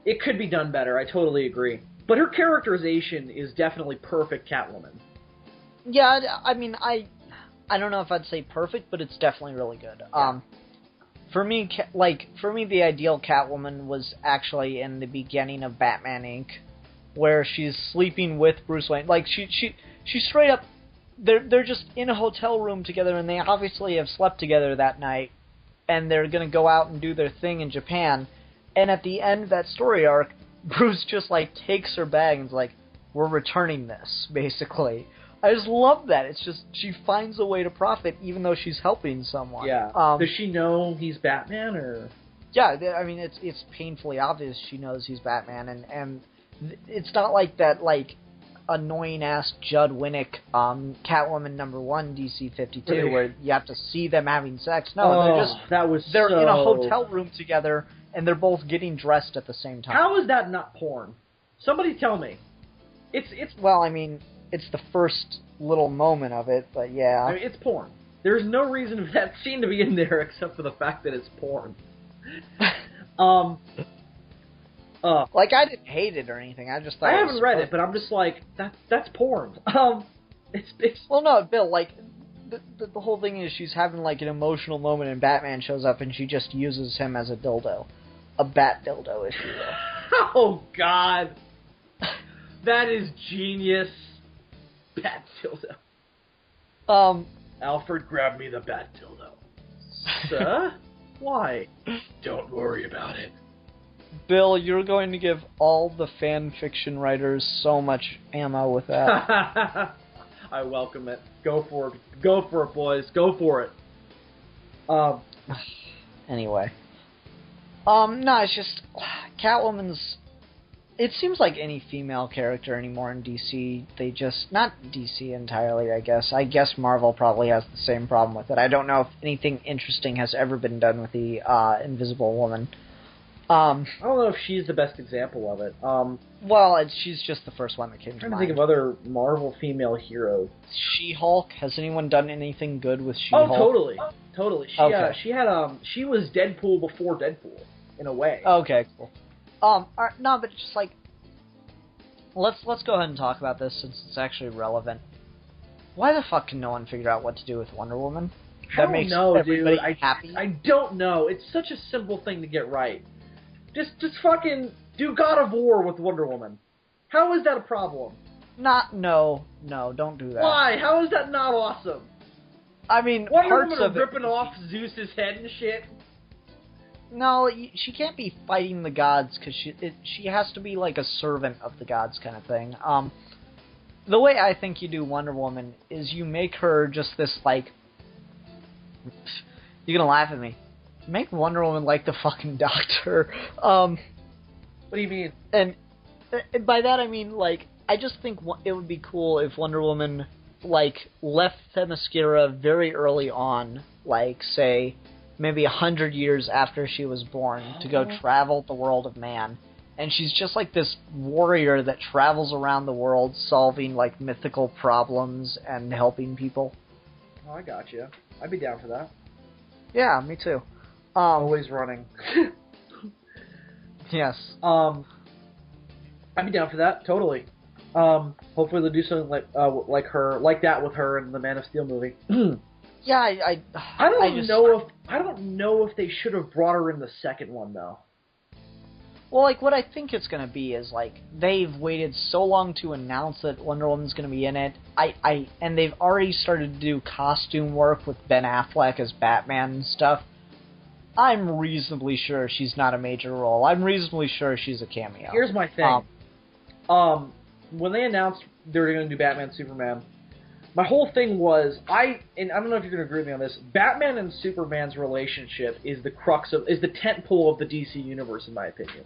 it could be done better. I totally agree. But her characterization is definitely perfect Catwoman. Yeah, I mean, I don't know if I'd say perfect, but it's definitely really good. Yeah. For me, the ideal Catwoman was actually in the beginning of Batman Inc., where she's sleeping with Bruce Wayne. Like, she straight up, they're just in a hotel room together, and they obviously have slept together that night, and they're gonna go out and do their thing in Japan, and at the end of that story arc, Bruce just, like, takes her bag and is like, we're returning this, basically. I just love that. It's just, she finds a way to profit, even though she's helping someone. Yeah. Does she know he's Batman, or...? Yeah, I mean, it's painfully obvious she knows he's Batman, and it's not like that, like, annoying-ass Judd Winnick Catwoman #1 DC 52, where you have to see them having sex. No, they're in a hotel room together, and they're both getting dressed at the same time. How is that not porn? Somebody tell me. It's Well, I mean, it's the first little moment of it, but yeah. I mean, it's porn. There's no reason for that scene to be in there except for the fact that it's porn. Like, I didn't hate it or anything. I just thought I haven't read it, but I'm just like, that's porn. It's well, no, Bill. Like, the whole thing is she's having like an emotional moment, and Batman shows up, and she just uses him as a dildo, a bat dildo, if you will. Oh God, that is genius. Bat dildo. Alfred, grab me the bat dildo. Sir? Why? Don't worry about it. Bill, you're going to give all the fan fiction writers so much ammo with that. I welcome it. Go for it. Go for it, boys. Go for it. Anyway. No, it's just... Catwoman's... It seems like any female character anymore in DC, they just... Not DC entirely, I guess. I guess Marvel probably has the same problem with it. I don't know if anything interesting has ever been done with the Invisible Woman. I don't know if she's the best example of it. Well, she's just the first one that came to mind. I'm trying to think of other Marvel female heroes. She-Hulk? Has anyone done anything good with She-Hulk? Oh, totally. Totally. Okay. She was Deadpool before Deadpool, in a way. Okay, cool. No, but just like, let's go ahead and talk about this since it's actually relevant. Why the fuck can no one figure out what to do with Wonder Woman? That makes everybody happy. I don't know. It's such a simple thing to get right. Just fucking do God of War with Wonder Woman. How is that a problem? No, don't do that. Why? How is that not awesome? I mean, Wonder Woman ripping off Zeus's head and shit. No, she can't be fighting the gods because she has to be like a servant of the gods kind of thing. The way I think you do Wonder Woman is you make her just this like. You're gonna laugh at me. Make Wonder Woman like the fucking Doctor. What do you mean? And by that I mean, like, I just think it would be cool if Wonder Woman, like, left Themyscira very early on, like, say, maybe 100 years after she was born, to go travel the world of man. And she's just like this warrior that travels around the world solving, like, mythical problems and helping people. Oh, I got you. I'd be down for that. Yeah, me too. Always running. Yes. I'd be down for that, totally. Hopefully they'll do something like that with her in the Man of Steel movie. Yeah, I don't know if they should have brought her in the second one though. Well, like, what I think it's going to be is, like, they've waited so long to announce that Wonder Woman's going to be in it. And they've already started to do costume work with Ben Affleck as Batman and stuff. I'm reasonably sure she's not a major role. I'm reasonably sure she's a cameo. Here's my thing. When they announced they were going to do Batman Superman, my whole thing was, and I don't know if you're going to agree with me on this, Batman and Superman's relationship is the tent pole of the DC universe, in my opinion.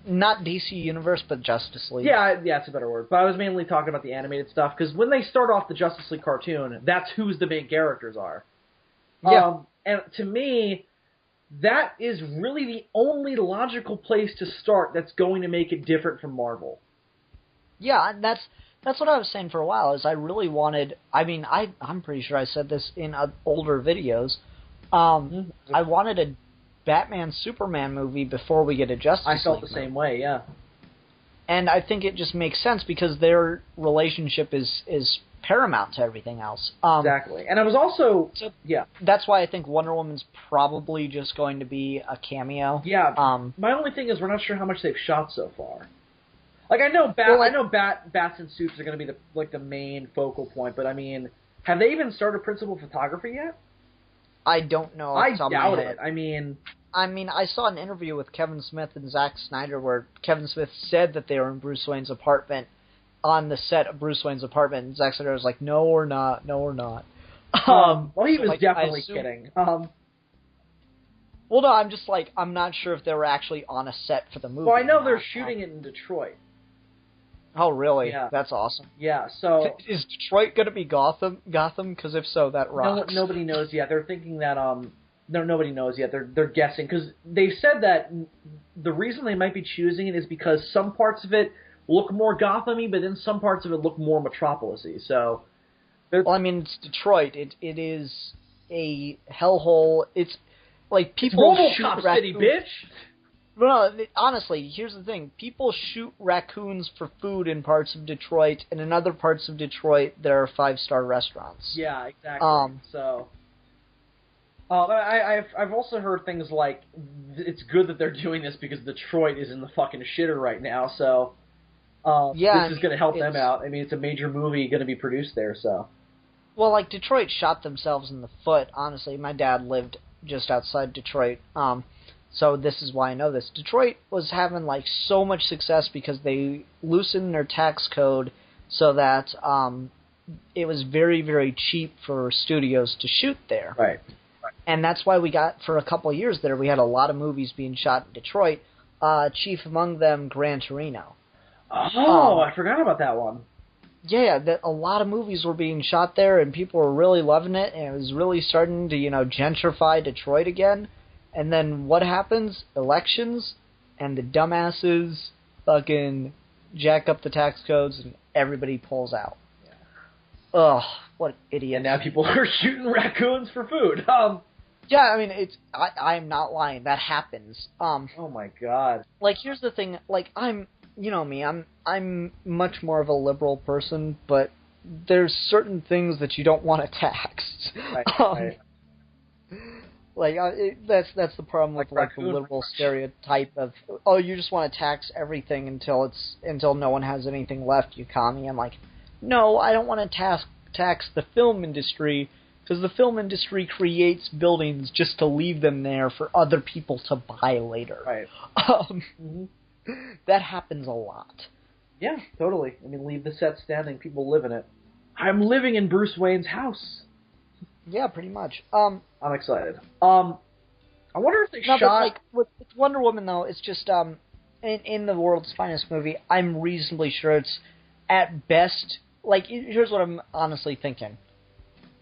Not DC Universe, but Justice League. Yeah, it's a better word. But I was mainly talking about the animated stuff, because when they start off the Justice League cartoon, that's who's the main characters are. Yeah. And to me, that is really the only logical place to start that's going to make it different from Marvel. Yeah, that's what I was saying for a while, is I really wanted... I mean, I'm pretty sure I said this in older videos. I wanted a Batman-Superman movie before we get a Justice League. I felt the same way, yeah. And I think it just makes sense because their relationship is paramount to everything else. Exactly. And it was also... yeah. That's why I think Wonder Woman's probably just going to be a cameo. Yeah. My only thing is we're not sure how much they've shot so far. Like, I know bats and suits are going to be the main focal point, but I mean, have they even started principal photography yet? I don't know. I doubt it. I mean, I saw an interview with Kevin Smith and Zack Snyder where Kevin Smith said that they were in Bruce Wayne's apartment, on the set of Bruce Wayne's apartment, and Zack Snyder was like, "No, we're not. No, we're not." Well, he was definitely kidding. Well, no, I'm just like, I'm not sure if they were actually on a set for the movie. Well, I know they're shooting it in Detroit. Oh, really? Yeah. That's awesome. Yeah, so... Is Detroit going to be Gotham? Because if so, that rocks. Nobody knows yet. They're thinking that, nobody knows yet. They're guessing. Because they said that the reason they might be choosing it is because some parts of it look more Gotham-y, but then some parts of it look more Metropolis-y. So... Well, I mean, it's Detroit. It is a hellhole. It's... Like, people shoot RoboCop City, bitch! No, honestly, here's the thing. People shoot raccoons for food in parts of Detroit, and in other parts of Detroit, there are 5-star restaurants. Yeah, exactly. I've also heard things like, it's good that they're doing this because Detroit is in the fucking shitter right now, so this is going to help them out. I mean, it's a major movie going to be produced there, so... Well, like, Detroit shot themselves in the foot, honestly. My dad lived just outside Detroit, so this is why I know this. Detroit was having, like, so much success because they loosened their tax code so that it was very, very cheap for studios to shoot there. Right. And that's why we got, for a couple of years there, we had a lot of movies being shot in Detroit, chief among them Gran Torino. Oh, I forgot about that one. Yeah, a lot of movies were being shot there, and people were really loving it, and it was really starting to, gentrify Detroit again. And then what happens? Elections, and the dumbasses fucking jack up the tax codes, and everybody pulls out. Yeah. Ugh, what idiots. And now people are shooting raccoons for food. Yeah, I mean, I'm not lying. That happens. Oh my god. Like, here's the thing. Like, you know me, I'm much more of a liberal person, but there's certain things that you don't want to tax. Right. Like, that's the problem with like the liberal stereotype of, oh, you just want to tax everything until no one has anything left, you commie. I'm like, no, I don't want to tax the film industry, because the film industry creates buildings just to leave them there for other people to buy later. Right. That happens a lot. Yeah, totally. I mean, leave the set standing, people live in it. I'm living in Bruce Wayne's house. Yeah, pretty much. I'm excited. I wonder if they shot... But, like, with Wonder Woman, though, it's just, in the world's finest movie, I'm reasonably sure it's, at best... Like, here's what I'm honestly thinking.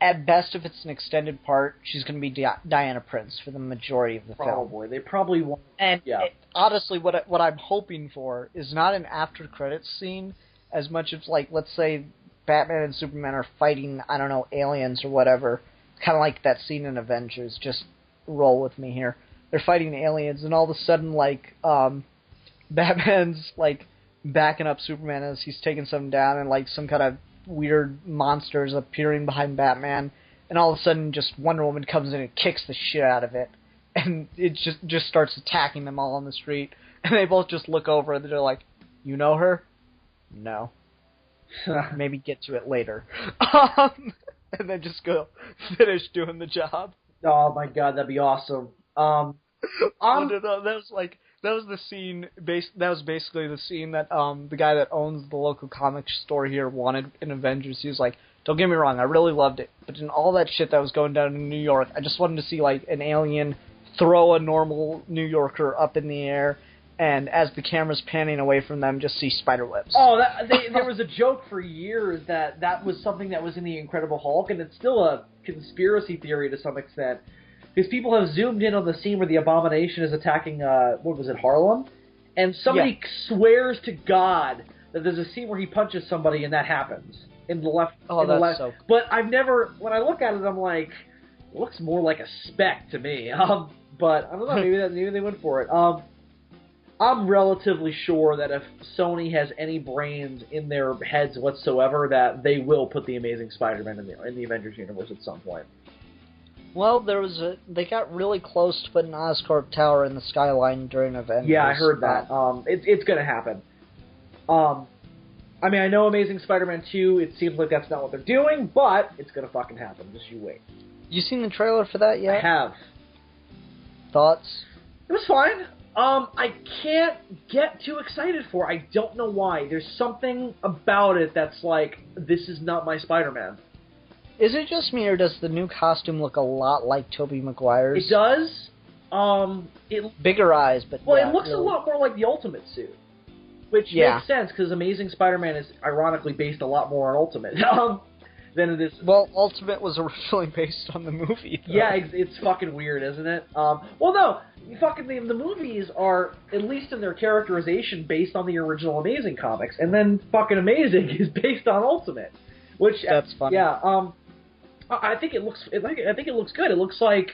At best, if it's an extended part, she's going to be Diana Prince for the majority of the film. Probably. They probably won't... And, yeah. Honestly, what I'm hoping for is not an after-credits scene as much as, like, let's say Batman and Superman are fighting, I don't know, aliens or whatever. Kind of like that scene in Avengers. Just roll with me here. They're fighting aliens, and all of a sudden, like, Batman's, like, backing up Superman as he's taking some down, and like some kind of weird monsters appearing behind Batman, and all of a sudden just Wonder Woman comes in and kicks the shit out of it, and it just starts attacking them all on the street, and they both just look over and they're like, "You know her? No. Maybe get to it later." And then just go finish doing the job. Oh my god, that'd be awesome. No, that was the scene. That was basically the scene that the guy that owns the local comic store here wanted in Avengers. He was like, "Don't get me wrong, I really loved it, but in all that shit that was going down in New York, I just wanted to see like an alien throw a normal New Yorker up in the air, and as the camera's panning away from them, just see spider webs." Oh, there was a joke for years that was something that was in the Incredible Hulk, and it's still a conspiracy theory to some extent. Because people have zoomed in on the scene where the Abomination is attacking, Harlem? And somebody swears to God that there's a scene where he punches somebody and that happens. In the left. Oh, that's so cool. But when I look at it, I'm like, it looks more like a speck to me. But I don't know, maybe they went for it. I'm relatively sure that if Sony has any brains in their heads whatsoever, that they will put the Amazing Spider-Man in the Avengers universe at some point. Well, they got really close to putting Oscorp Tower in the skyline during Avengers. Yeah, I heard that. It's going to happen. I mean, I know Amazing Spider-Man 2, it seems like that's not what they're doing, but it's going to fucking happen. Just you wait. You seen the trailer for that yet? I have. Thoughts? It was fine. I can't get too excited for it. I don't know why. There's something about it that's like, this is not my Spider-Man. Is it just me, or does the new costume look a lot like Tobey Maguire's? It does. Bigger eyes, but well, yeah, it looks a lot more like the Ultimate suit, which makes sense because Amazing Spider-Man is ironically based a lot more on Ultimate than it is. Well, Ultimate was originally based on the movie, though. Yeah, it's fucking weird, isn't it? Well, no, fucking the movies are, at least in their characterization, based on the original Amazing comics, and then fucking Amazing is based on Ultimate, which that's funny. Yeah. I think it looks. I think it looks good. It looks like.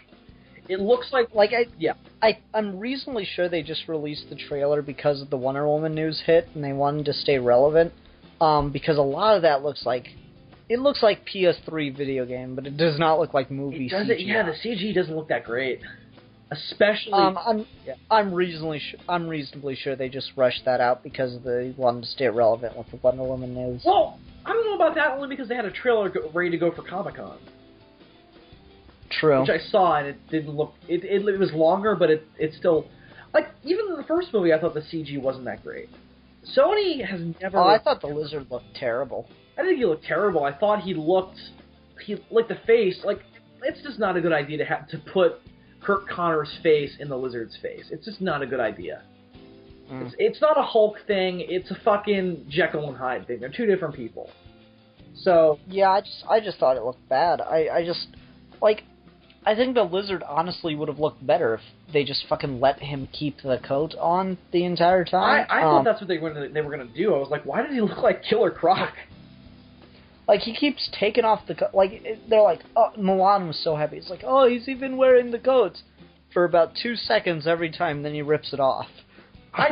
I'm reasonably sure they just released the trailer because of the Wonder Woman news hit, and they wanted to stay relevant. Because a lot of that looks like PS3 video game, but it does not look like movie CG. Yeah, the CG doesn't look that great. Especially. I'm reasonably sure they just rushed that out because they wanted to stay relevant with the Wonder Woman news. Well, I don't know about that only because they had a trailer ready to go for Comic-Con. True. Which I saw, and it didn't look... It was longer, but it still... Like, even in the first movie, I thought the CG wasn't that great. Sony has never... Oh, I thought the Lizard looked terrible. I didn't think he looked terrible. I thought he looked... like, the face... Like, it's just not a good idea to put Kirk Connor's face in the Lizard's face. It's just not a good idea. It's not a Hulk thing. It's a fucking Jekyll and Hyde thing. They're two different people. So... Yeah, I just thought it looked bad. I think the Lizard honestly would have looked better if they just fucking let him keep the coat on the entire time. I thought that's what they were going to do. I was like, why does he look like Killer Croc? Like, he keeps taking off the coat. Like, they're like, oh, Milan was so happy. It's like, oh, he's even wearing the coat for about 2 seconds every time, then he rips it off. I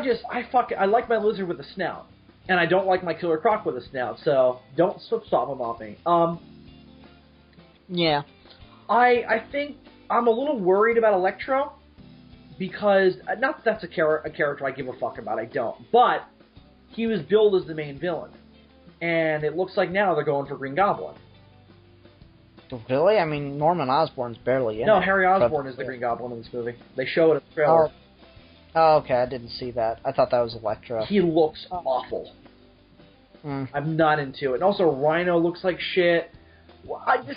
like my Lizard with a snout. And I don't like my Killer Croc with a snout, so don't stop him off me. Yeah. I think I'm a little worried about Electro, because, not that that's a character I give a fuck about, I don't, but he was billed as the main villain. And it looks like now they're going for Green Goblin. Really? I mean, Norman Osborn's barely in it. No, Harry Osborn is the Green Goblin in this movie. They show it in the trailer. Oh, okay, I didn't see that. I thought that was Electro. He looks awful. I'm not into it. And also, Rhino looks like shit.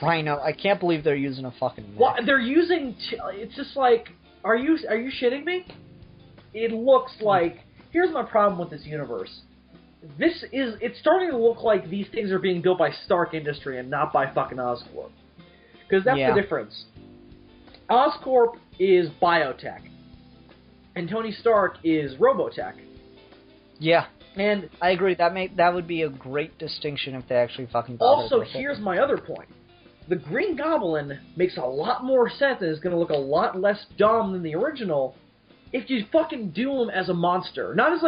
Rhino, I can't believe they're using a fucking mech. Well, they're using... It's just like... Are you shitting me? It looks like... Here's my problem with this universe. It's starting to look like these things are being built by Stark Industry and not by fucking Oscorp. Because that's the difference. Oscorp is biotech. And Tony Stark is Robotech. Yeah. And I agree. That would be a great distinction if they actually fucking bothered also, with here's it. my other point. The Green Goblin makes a lot more sense and is going to look a lot less dumb than the original if you fucking do him as a monster, not as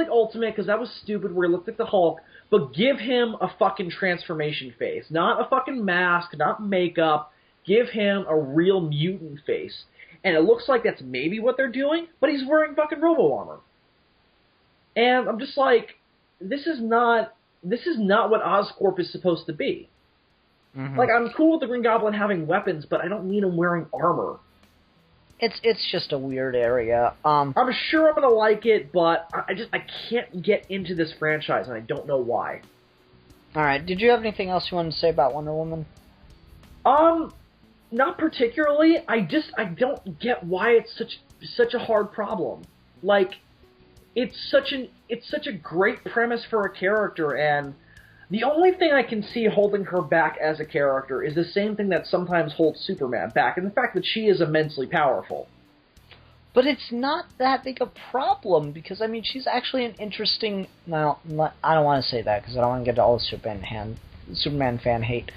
Ultimate, because that was stupid where he looked like the Hulk, but give him a fucking transformation face, not a fucking mask, not makeup. Give him a real mutant face, and it looks like that's maybe what they're doing, but he's wearing fucking robo armor, and I'm just like, this is not what Oscorp is supposed to be. Mm-hmm. Like, I'm cool with the Green Goblin having weapons, but I don't need him wearing armor. It's just a weird area. I'm sure I'm gonna like it, but I can't get into this franchise, and I don't know why. All right, did you have anything else you wanted to say about Wonder Woman? Not particularly. I don't get why it's such a hard problem. Like, it's such a great premise for a character, and the only thing I can see holding her back as a character is the same thing that sometimes holds Superman back, and the fact that she is immensely powerful. But it's not that big a problem, because, I mean, she's actually an interesting... No, I don't want to say that, because I don't want to get to all the Superman fan hate.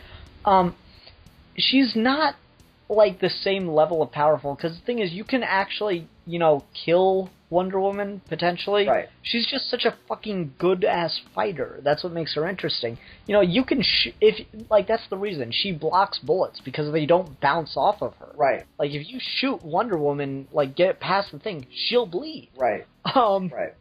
She's not, like, the same level of powerful, because the thing is, you can actually, kill Wonder Woman, potentially. Right. She's just such a fucking good-ass fighter. That's what makes her interesting. You can that's the reason. She blocks bullets, because they don't bounce off of her. Right. Like, if you shoot Wonder Woman, get past the thing, she'll bleed. Right. Right.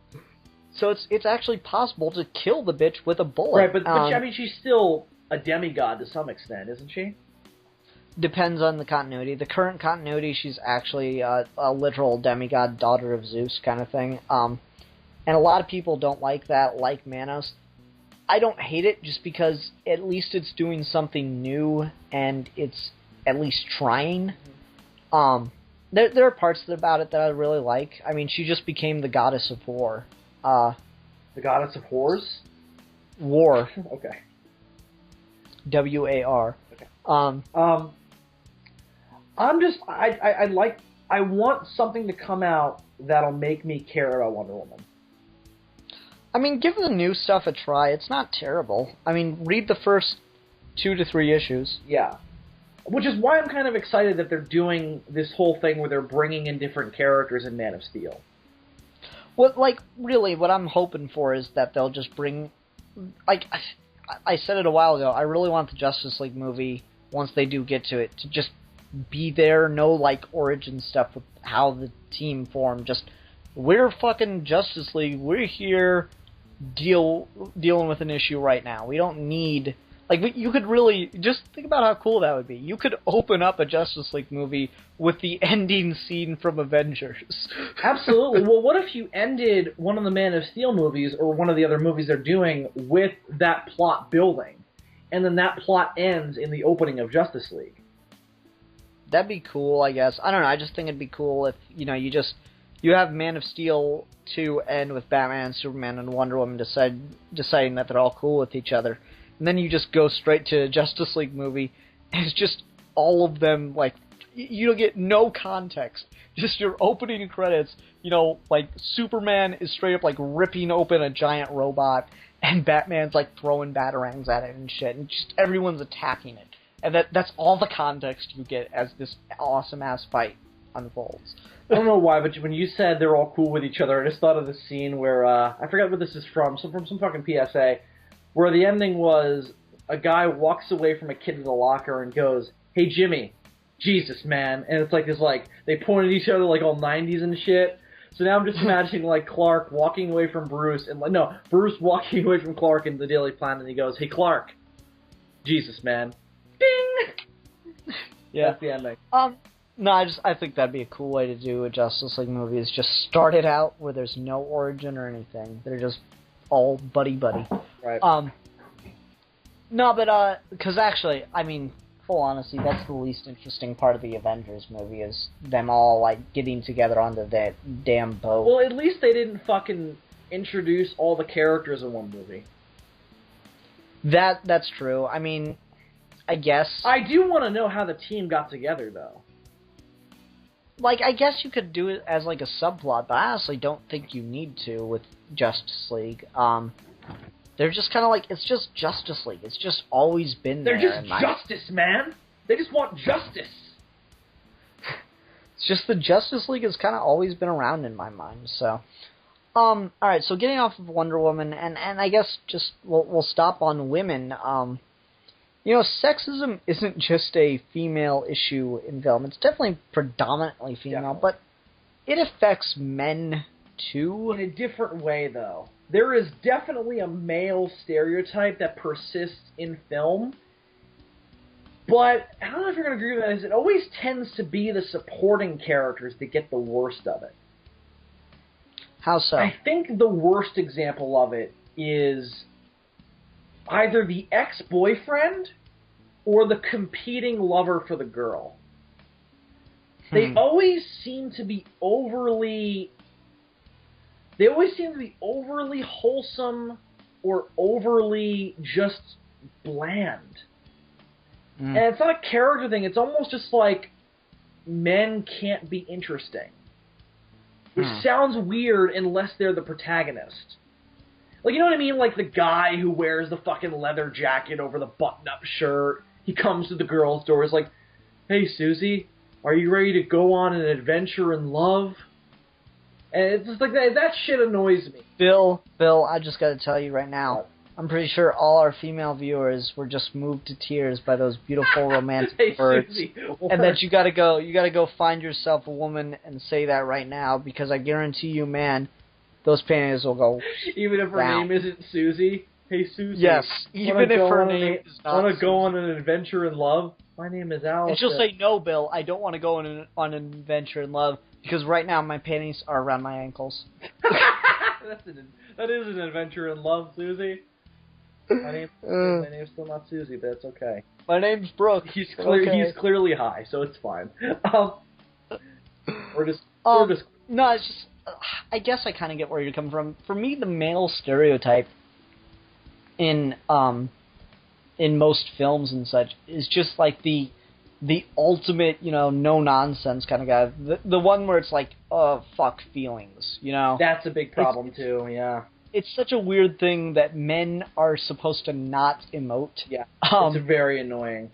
So it's actually possible to kill the bitch with a bullet. Right, but I mean, she's still a demigod to some extent, isn't she? Depends on the continuity. The current continuity, she's actually a literal demigod, daughter of Zeus kind of thing. And a lot of people don't like that, like Manos. I don't hate it just because at least it's doing something new and it's at least trying. There are parts about it that I really like. I mean, she just became the goddess of war. The goddess of whores? War. Okay. W-A-R. Okay. I want something to come out that'll make me care about Wonder Woman. I mean, give the new stuff a try. It's not terrible. I mean, read the first 2 to 3 issues. Yeah. Which is why I'm kind of excited that they're doing this whole thing where they're bringing in different characters in Man of Steel. Well, really, what I'm hoping for is that they'll just bring... I said it a while ago, I really want the Justice League movie, once they do get to it, to just be there, no, origin stuff with how the team formed. Just, we're fucking Justice League, we're here dealing with an issue right now. We don't need... you could really... Just think about how cool that would be. You could open up a Justice League movie with the ending scene from Avengers. Absolutely. Well, what if you ended one of the Man of Steel movies, or one of the other movies they're doing, with that plot building, and then that plot ends in the opening of Justice League? That'd be cool, I guess. I don't know, I just think it'd be cool if, you have Man of Steel 2 end with Batman, Superman, and Wonder Woman deciding that they're all cool with each other. And then you just go straight to a Justice League movie, and it's just all of them, you get no context. Just your opening credits, Superman is straight up, ripping open a giant robot, and Batman's, throwing batarangs at it and shit, and just everyone's attacking it. And that's all the context you get as this awesome-ass fight unfolds. I don't know why, but when you said they're all cool with each other, I just thought of the scene where, I forgot what this is from some fucking PSA, where the ending was a guy walks away from a kid in the locker and goes, "Hey, Jimmy, Jesus, man." And it's they point at each other all 90s and shit. So now I'm just imagining, Clark walking away from Bruce, and, Bruce walking away from Clark in the Daily Planet, and he goes, "Hey, Clark, Jesus, man." Ding! Yeah. That's the ending. No, I think that'd be a cool way to do a Justice League movie, is just start it out where there's no origin or anything. They're just all buddy-buddy. Right. No, but, because actually, I mean, full honesty, that's the least interesting part of the Avengers movie, is them all, getting together onto that damn boat. Well, at least they didn't fucking introduce all the characters in one movie. That's true. I mean, I guess... I do want to know how the team got together, though. I guess you could do it as, a subplot, but I honestly don't think you need to with Justice League. They're just kind of it's just Justice League. It's just always been there. They're just justice, man! They just want justice! It's just the Justice League has kind of always been around in my mind, so... alright, so getting off of Wonder Woman, and I guess just we'll stop on women, sexism isn't just a female issue in film. It's definitely predominantly female, but it affects men, too. In a different way, though. There is definitely a male stereotype that persists in film, but I don't know if you're going to agree with that, is it always tends to be the supporting characters that get the worst of it. How so? I think the worst example of it is either the ex-boyfriend or the competing lover for the girl. They always seem to be overly wholesome or overly just bland. And it's not a character thing. It's almost just like men can't be interesting. Which sounds weird unless they're the protagonist. Like, you know what I mean? Like the guy who wears the fucking leather jacket over the button-up shirt. He comes to the girl's door. He's like, "Hey, Susie, are you ready to go on an adventure in love?" And it's just like that shit annoys me. Bill, I just got to tell you right now, I'm pretty sure all our female viewers were just moved to tears by those beautiful romantic Hey, words. Susie, and that you gotta go find yourself a woman and say that right now, because I guarantee you, man, those panties will go even if her down. name isn't Susie. Hey, Susie. Yes, even if her name is not want to go on an adventure in love? My name is Alice. And she'll say, "No, Bill, I don't want to go on an adventure in love, because right now my panties are around my ankles." That is an adventure in love, Susie. My name's still not Susie, but it's okay. My name's Brooke. He's Okay. clearly high, so it's fine. We're just no, it's just I guess I kind of get where you're coming from. For me, the male stereotype in most films and such is just like the ultimate, no nonsense kind of guy. The one where it's like, oh, fuck feelings, That's a big problem too. Yeah. It's such a weird thing that men are supposed to not emote. Yeah, it's very annoying.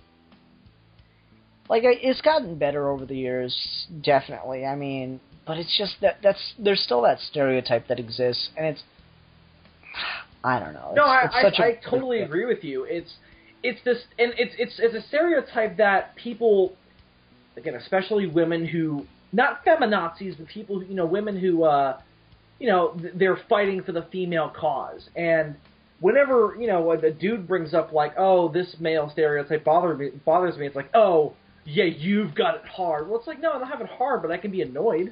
Like, it's gotten better over the years, definitely. I mean, but it's just there's still that stereotype that exists, and it's, I don't know. I totally agree with you. It's this, and it's a stereotype that people, again, especially women who, not feminazis, but people, women who, they're fighting for the female cause. And whenever, a dude brings up, like, oh, this male stereotype bothers me, it's like, oh, yeah, you've got it hard. Well, it's like, no, I don't have it hard, but I can be annoyed.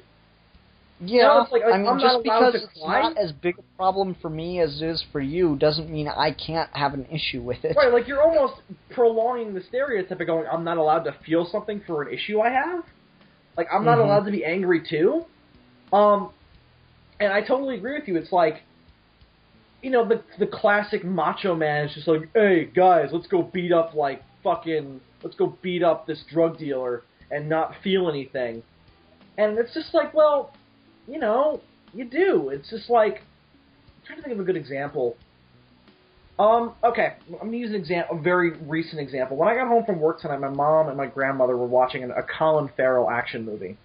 Yeah, it's like, I mean, I'm just not allowed because to it's cry. not as big a problem for me as it is for you doesn't mean I can't have an issue with it. Right, like, you're almost prolonging the stereotype of going, I'm not allowed to feel something for an issue I have. Like, I'm not allowed to be angry, too. And I totally agree with you. It's like, the classic macho man is just like, hey, guys, let's go beat up this drug dealer and not feel anything. And it's just like, well, you do. It's just like, I'm trying to think of a good example. Okay, I'm going to use a very recent example. When I got home from work tonight, my mom and my grandmother were watching a Colin Farrell action movie.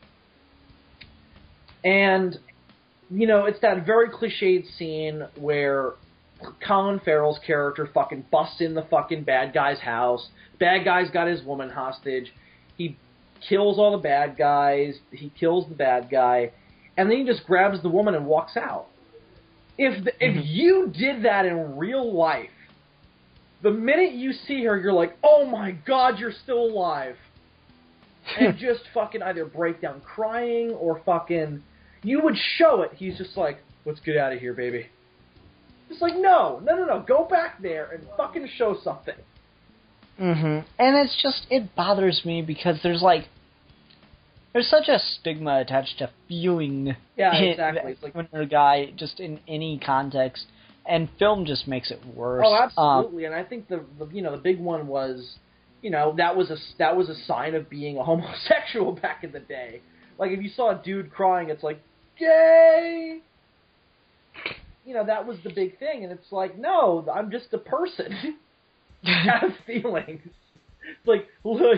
And, it's that very cliched scene where Colin Farrell's character fucking busts in the fucking bad guy's house. Bad guy's got his woman hostage. He kills all the bad guys. He kills the bad guy. And then he just grabs the woman and walks out. If you did that in real life, the minute you see her, you're like, oh my god, you're still alive. And just fucking either break down crying or fucking... You would show it. He's just like, let's get out of here, baby. It's like, no. Go back there and fucking show something. And it's just, it bothers me because there's such a stigma attached to feeling. Yeah, exactly. It's like, when a guy, just in any context, and film just makes it worse. Oh, absolutely. And I think the big one was, that was a sign of being a homosexual back in the day. Like, if you saw a dude crying, it's like, gay! That was the big thing. And it's like, no, I'm just a person. I have feelings. It's like,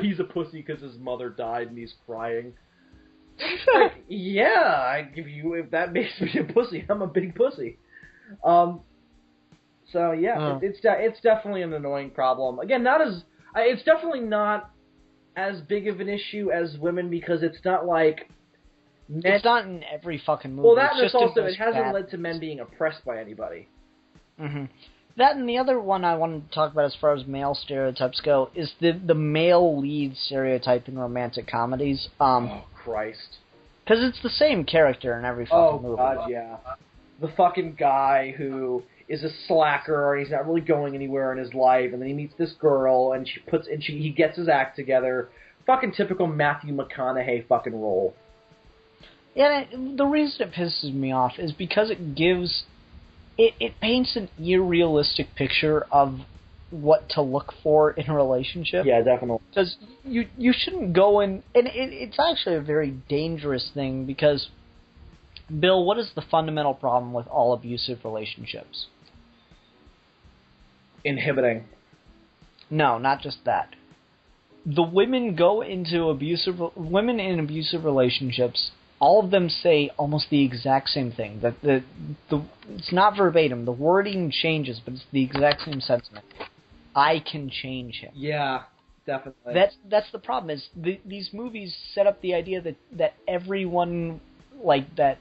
he's a pussy because his mother died and he's crying. Like, yeah, if that makes me a pussy, I'm a big pussy. So yeah, it's definitely an annoying problem. Again, it's definitely not as big of an issue as women because it's not like it's not in every fucking movie. Well, that it's just also it hasn't led to men being oppressed by anybody. Mm-hmm. That and the other one I wanted to talk about as far as male stereotypes go is the male lead stereotype in romantic comedies. Oh Christ! Because it's the same character in every fucking movie. Oh God, yeah. The fucking guy who is a slacker and he's not really going anywhere in his life, and then he meets this girl and he gets his act together. Fucking typical Matthew McConaughey fucking role. Yeah, the reason it pisses me off is because it paints an unrealistic picture of what to look for in a relationship. Yeah, definitely. Because you shouldn't go in, and it's actually a very dangerous thing because, Bill, what is the fundamental problem with all abusive relationships? Inhibiting. No, not just that. The women women in abusive relationships, all of them say almost the exact same thing. That it's not verbatim. The wording changes, but it's the exact same sentiment. I can change him. Yeah, definitely. That's the problem. Is these movies set up the idea that everyone like that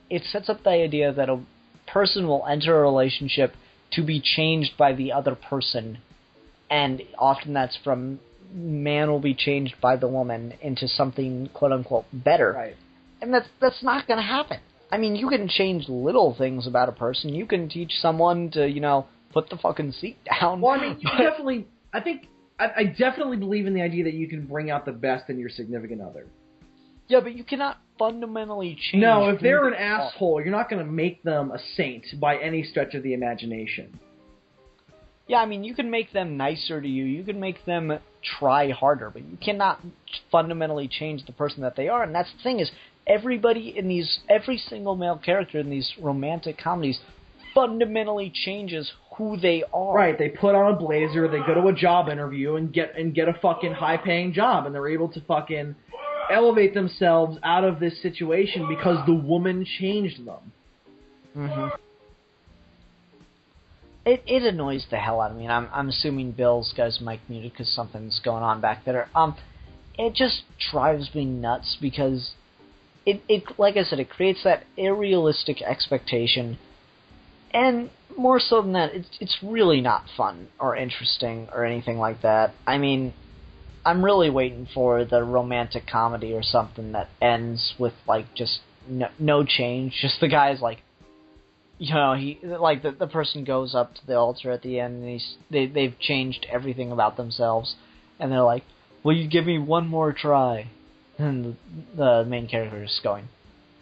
it sets up the idea that a person will enter a relationship to be changed by the other person, and often that's from man will be changed by the woman into something quote unquote better. Right. And that's not going to happen. I mean, you can change little things about a person. You can teach someone to, put the fucking seat down. Well, I mean, I definitely believe in the idea that you can bring out the best in your significant other. Yeah, but you cannot fundamentally change. No, if they're an asshole, you're not going to make them a saint by any stretch of the imagination. Yeah, I mean, you can make them nicer to you. You can make them try harder, but you cannot fundamentally change the person that they are. And that's the thing is, every single male character in these romantic comedies fundamentally changes who they are. Right, they put on a blazer, they go to a job interview and get a fucking high-paying job, and they're able to fucking elevate themselves out of this situation because the woman changed them. Mm-hmm. It annoys the hell out of me, and I'm assuming Bill's got his mic muted because something's going on back there. It just drives me nuts because it like I said, it creates that unrealistic expectation, and more so than that, it's really not fun or interesting or anything like that. I mean, I'm really waiting for the romantic comedy or something that ends with like just no change, just the guy's like. The person goes up to the altar at the end, and they've changed everything about themselves, and they're like, "Will you give me one more try?" And the main character is going,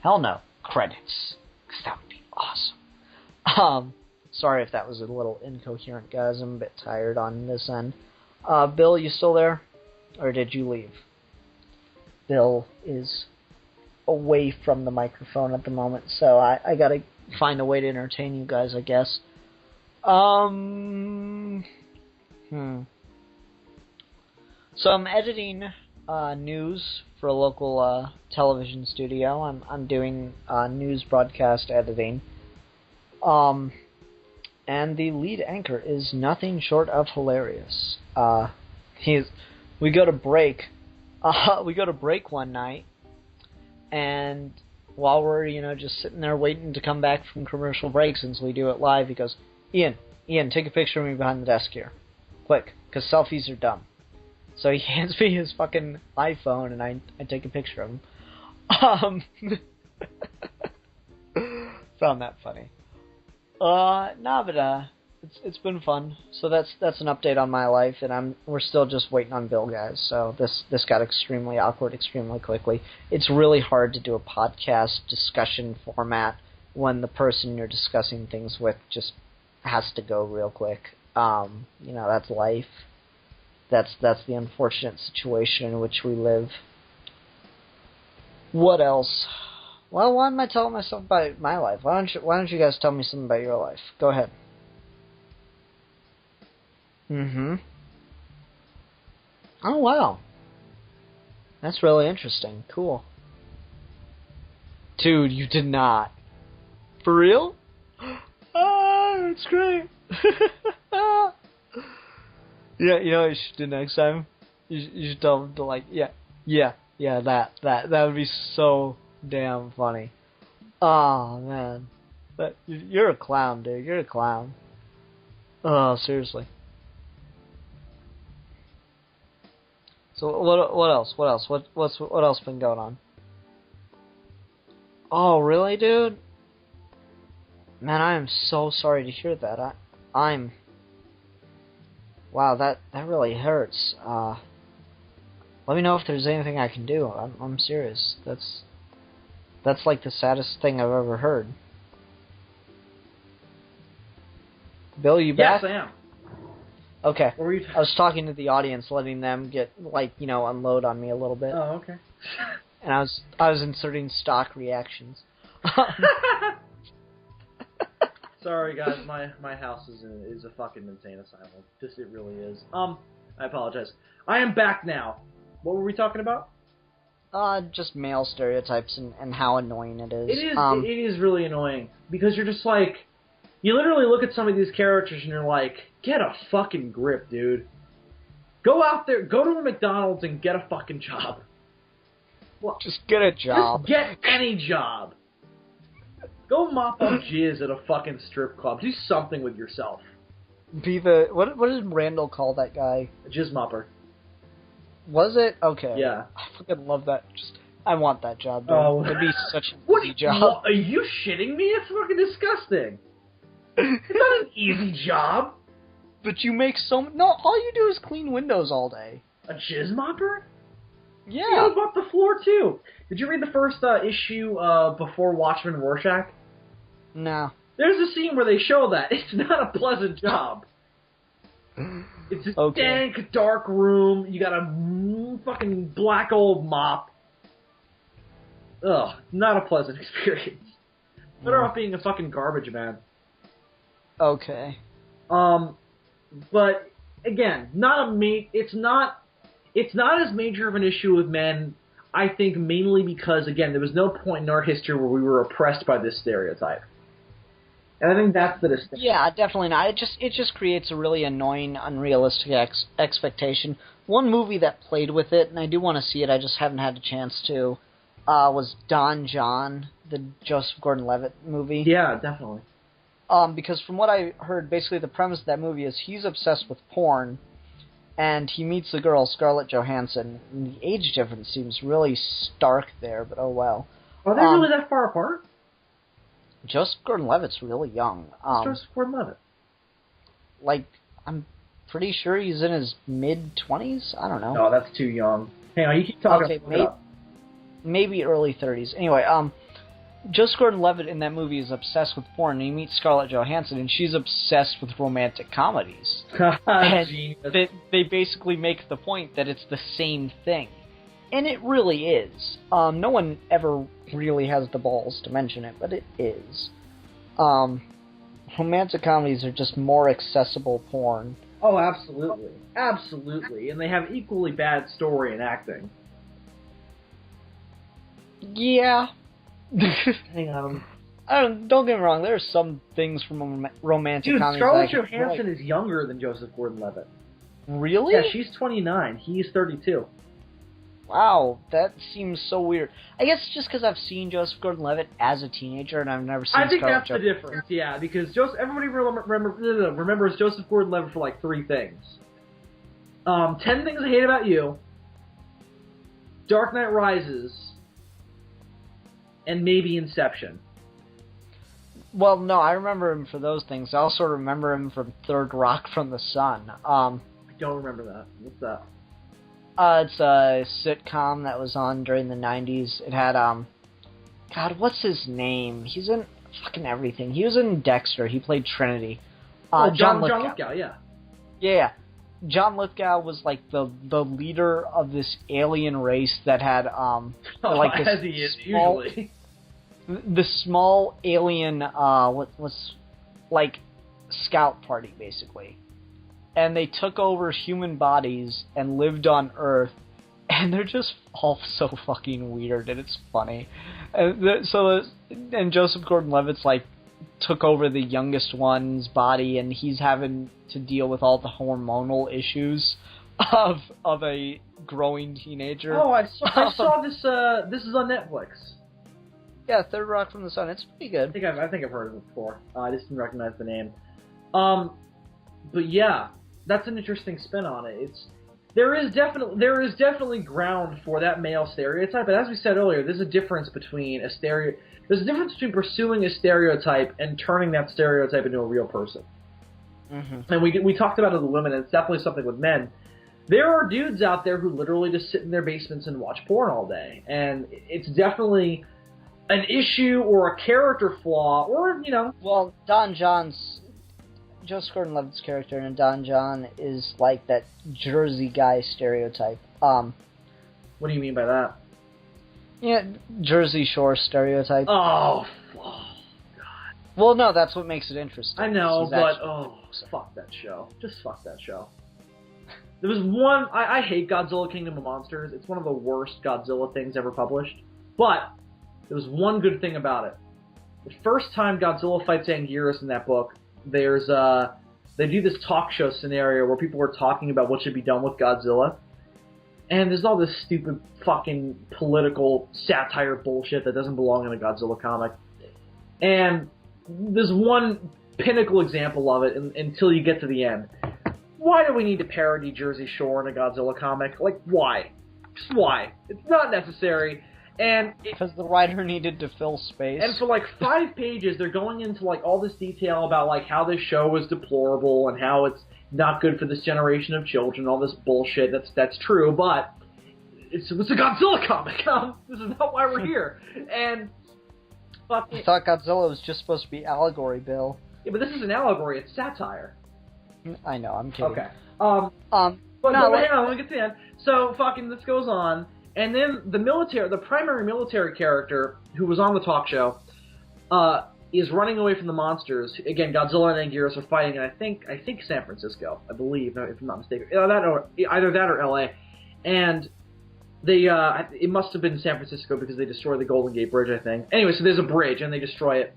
"Hell no, credits, because that would be awesome." Sorry if that was a little incoherent, guys. I'm a bit tired on this end. Bill, you still there, or did you leave? Bill is away from the microphone at the moment, so I gotta find a way to entertain you guys, I guess. So I'm editing news for a local television studio. I'm doing news broadcast editing. And the lead anchor is nothing short of hilarious. We go to break. We go to break one night, and while we're, just sitting there waiting to come back from commercial break, since we do it live, he goes, Ian, take a picture of me behind the desk here. Quick, because selfies are dumb. So he hands me his fucking iPhone, and I take a picture of him. Found that funny. It's been fun. So that's an update on my life, and we're still just waiting on Bill, guys. So this got extremely awkward extremely quickly. It's really hard to do a podcast discussion format when the person you're discussing things with just has to go real quick. That's life. That's the unfortunate situation in which we live. What else? Well, why am I telling myself about my life? Why don't you guys tell me something about your life? Go ahead. Mm-hmm. Oh, wow. That's really interesting. Cool. Dude, you did not. For real? Ah, that's great. Yeah, you know what you should do next time? You should tell them to that would be so damn funny. Oh, man. You're a clown, dude. You're a clown. Oh, seriously. So what else? What else? What else been going on? Oh, really, dude? Man, I am so sorry to hear that. I'm. Wow, that really hurts. Let me know if there's anything I can do. I'm serious. That's like the saddest thing I've ever heard. Bill, you back? Yes, I am. Okay. What were you I was talking to the audience, letting them get unload on me a little bit. Oh, okay. And I was inserting stock reactions. Sorry, guys. My house is a fucking insane asylum. It really is. I apologize. I am back now. What were we talking about? Just male stereotypes and how annoying it is. It is really annoying because you're just like, you literally look at some of these characters and you're like, get a fucking grip, dude. Go out there, go to a McDonald's and get a fucking job. Well, just get a job. Just get any job. Go mop up jizz at a fucking strip club. Do something with yourself. Be the what did Randall call that guy? A jizz mopper. Was it? Okay. Yeah. I fucking love that. I want that job, dude. Oh. It'd be such an easy job. What, are you shitting me? It's fucking disgusting. It's not an easy job. But you make no, all you do is clean windows all day. A jizz mopper? Yeah. You gotta mop the floor, too. Did you read the first issue before Watchmen Rorschach? No. There's a scene where they show that. It's not a pleasant job. It's a dank, dark room. You got a fucking black old mop. Ugh, not a pleasant experience. Better off being a fucking garbage man. Okay. But again, it's not as major of an issue with men. I think mainly because again, there was no point in our history where we were oppressed by this stereotype. And I think that's the distinction. Yeah, definitely not. It just creates a really annoying, unrealistic expectation. One movie that played with it, and I do want to see it, I just haven't had a chance to, was Don John, the Joseph Gordon-Levitt movie. Yeah, definitely. Because from what I heard, basically the premise of that movie is he's obsessed with porn, and he meets the girl, Scarlett Johansson, and the age difference seems really stark there, but oh well. Are they really that far apart? Joseph Gordon-Levitt's really young. Joseph Gordon-Levitt? Like, I'm pretty sure he's in his mid-20s? I don't know. No, that's too young. Hang on, you keep talking. Okay, maybe early 30s. Anyway, Joseph Gordon-Levitt in that movie is obsessed with porn, and he meets Scarlett Johansson, and she's obsessed with romantic comedies. And they basically make the point that it's the same thing. And it really is. No one ever really has the balls to mention it, but it is. Romantic comedies are just more accessible porn. Oh, absolutely. Absolutely. And they have equally bad story and acting. Yeah. Hang on. Don't get me wrong, there are some things from romantic comedies. Scarlett Johansson is younger than Joseph Gordon-Levitt. Really? Yeah, she's 29. He's 32. Wow, that seems so weird. I guess just because I've seen Joseph Gordon-Levitt as a teenager and I've never seen I think Scarlett that's the difference, yeah, because everybody remembers Joseph Gordon-Levitt for like 3 things. 10 Things I Hate About You, Dark Knight Rises, and maybe Inception. Well, no, I remember him for those things. I also remember him from Third Rock from the Sun. I don't remember that. What's that? It's a sitcom that was on during the 90s. It had, God, what's his name? He's in fucking everything. He was in Dexter. He played Trinity. John Lithgow, yeah. Yeah. John Lithgow was like the leader of this alien race that had, like this as he is, usually. The small alien, what's like, scout party, basically. And they took over human bodies and lived on Earth, and they're just all so fucking weird, and it's funny. And Joseph Gordon-Levitt's like took over the youngest one's body, and he's having to deal with all the hormonal issues of a growing teenager. Oh, I saw this. This is on Netflix. Yeah, Third Rock from the Sun. It's pretty good. I think I've heard of it before. I just didn't recognize the name. But yeah, that's an interesting spin on it. There is definitely ground for that male stereotype, but as we said earlier, there's a difference between pursuing a stereotype and turning that stereotype into a real person. Mm-hmm. And we talked about it with women, and it's definitely something with men. There are dudes out there who literally just sit in their basements and watch porn all day, and it's definitely an issue or a character flaw, or, you know... Well, Joseph Gordon-Levitt's character in Don John is like that Jersey guy stereotype. What do you mean by that? Yeah, Jersey Shore stereotype. Oh, God. Well, no, that's what makes it interesting. I know, but, fuck that show. Just fuck that show. There was one... I hate Godzilla Kingdom of Monsters. It's one of the worst Godzilla things ever published. But there was one good thing about it. The first time Godzilla fights Anguirus in that book, they do this talk show scenario where people are talking about what should be done with Godzilla. And there's all this stupid fucking political satire bullshit that doesn't belong in a Godzilla comic. And there's one pinnacle example of it until you get to the end. Why do we need to parody Jersey Shore in a Godzilla comic? Like, why? Just why? It's not necessary. And because the writer needed to fill space. And for like 5 pages, they're going into like all this detail about like how this show is deplorable and how it's not good for this generation of children. All this bullshit. That's true, but it's a Godzilla comic. This is not why we're here. And I thought Godzilla was just supposed to be allegory, Bill. Yeah, but this is an allegory. It's satire. I know. I'm kidding. Okay. But hang on. Let me get to the end. So fucking this goes on. And then the primary military character who was on the talk show, is running away from the monsters. Again, Godzilla and Anguirus are fighting in I think San Francisco, I believe, if I'm not mistaken. Either that or L.A. And they it must have been San Francisco because they destroyed the Golden Gate Bridge, I think. Anyway, so there's a bridge and they destroy it.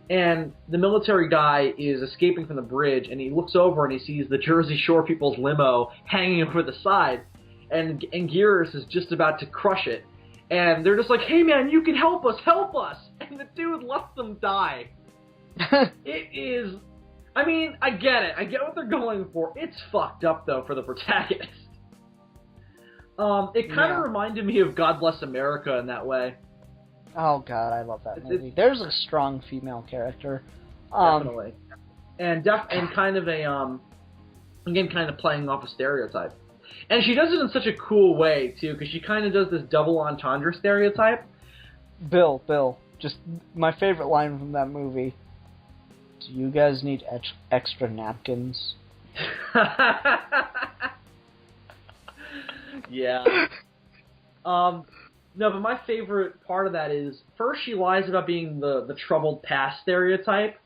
And the military guy is escaping from the bridge, and he looks over and he sees the Jersey Shore people's limo hanging over the side. And Anguirus is just about to crush it. And they're just like, hey man, you can help us! And the dude lets them die. It is... I mean, I get it. I get what they're going for. It's fucked up, though, for the protagonist. It kind of reminded me of God Bless America in that way. Oh god, I love that movie. There's a strong female character. Definitely. And kind of a, again, kind of playing off a stereotype. And she does it in such a cool way, too, because she kind of does this double entendre stereotype. Bill, just my favorite line from that movie. Do you guys need extra napkins? Yeah. No, but my favorite part of that is, first she lies about being the troubled past stereotype.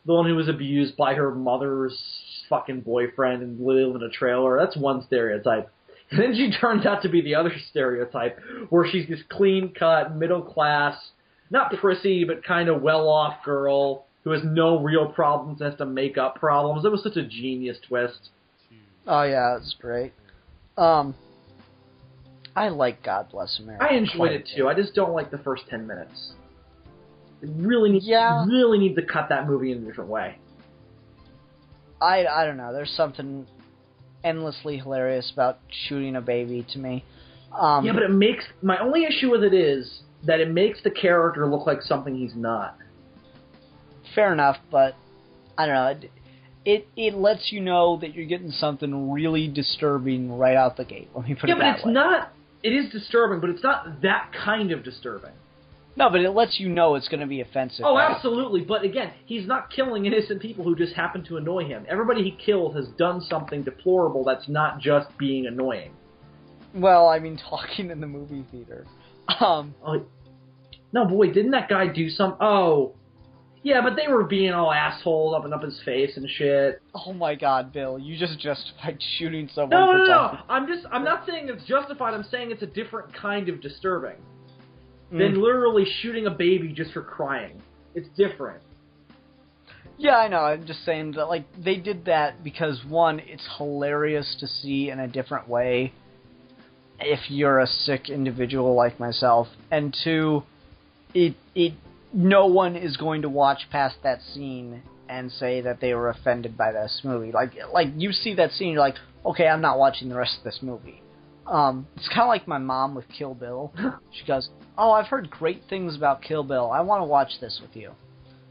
The one who was abused by her mother's fucking boyfriend and lived in a trailer. That's one stereotype. And then she turns out to be the other stereotype, where she's this clean-cut, middle-class, not prissy, but kind of well-off girl who has no real problems and has to make up problems. It was such a genius twist. Oh, yeah, it's great. I like God Bless America. I enjoyed it, too. I just don't like the first 10 minutes. It really needs to cut that movie in a different way. I don't know. There's something endlessly hilarious about shooting a baby to me. Yeah, but it makes... My only issue with it is that it makes the character look like something he's not. Fair enough, but I don't know. It lets you know that you're getting something really disturbing right out the gate. Let me put it that way. Yeah, but it's not... It is disturbing, but it's not that kind of disturbing. No, but it lets you know it's going to be offensive. Oh, right? Absolutely. But again, he's not killing innocent people who just happen to annoy him. Everybody he kills has done something deplorable that's not just being annoying. Well, I mean, talking in the movie theater. No, boy, didn't that guy do some... Oh, Yeah, but they were being all assholes up his face and shit. Oh my God, Bill! You just justified shooting someone. No. I'm not saying it's justified. I'm saying it's a different kind of disturbing than literally shooting a baby just for crying. It's different. Yeah, I know. I'm just saying that, like, they did that because, one, it's hilarious to see in a different way if you're a sick individual like myself, and two, no one is going to watch past that scene and say that they were offended by this movie. Like you see that scene, you're like, okay, I'm not watching the rest of this movie. It's kind of like my mom with Kill Bill. She goes, oh, I've heard great things about Kill Bill. I want to watch this with you.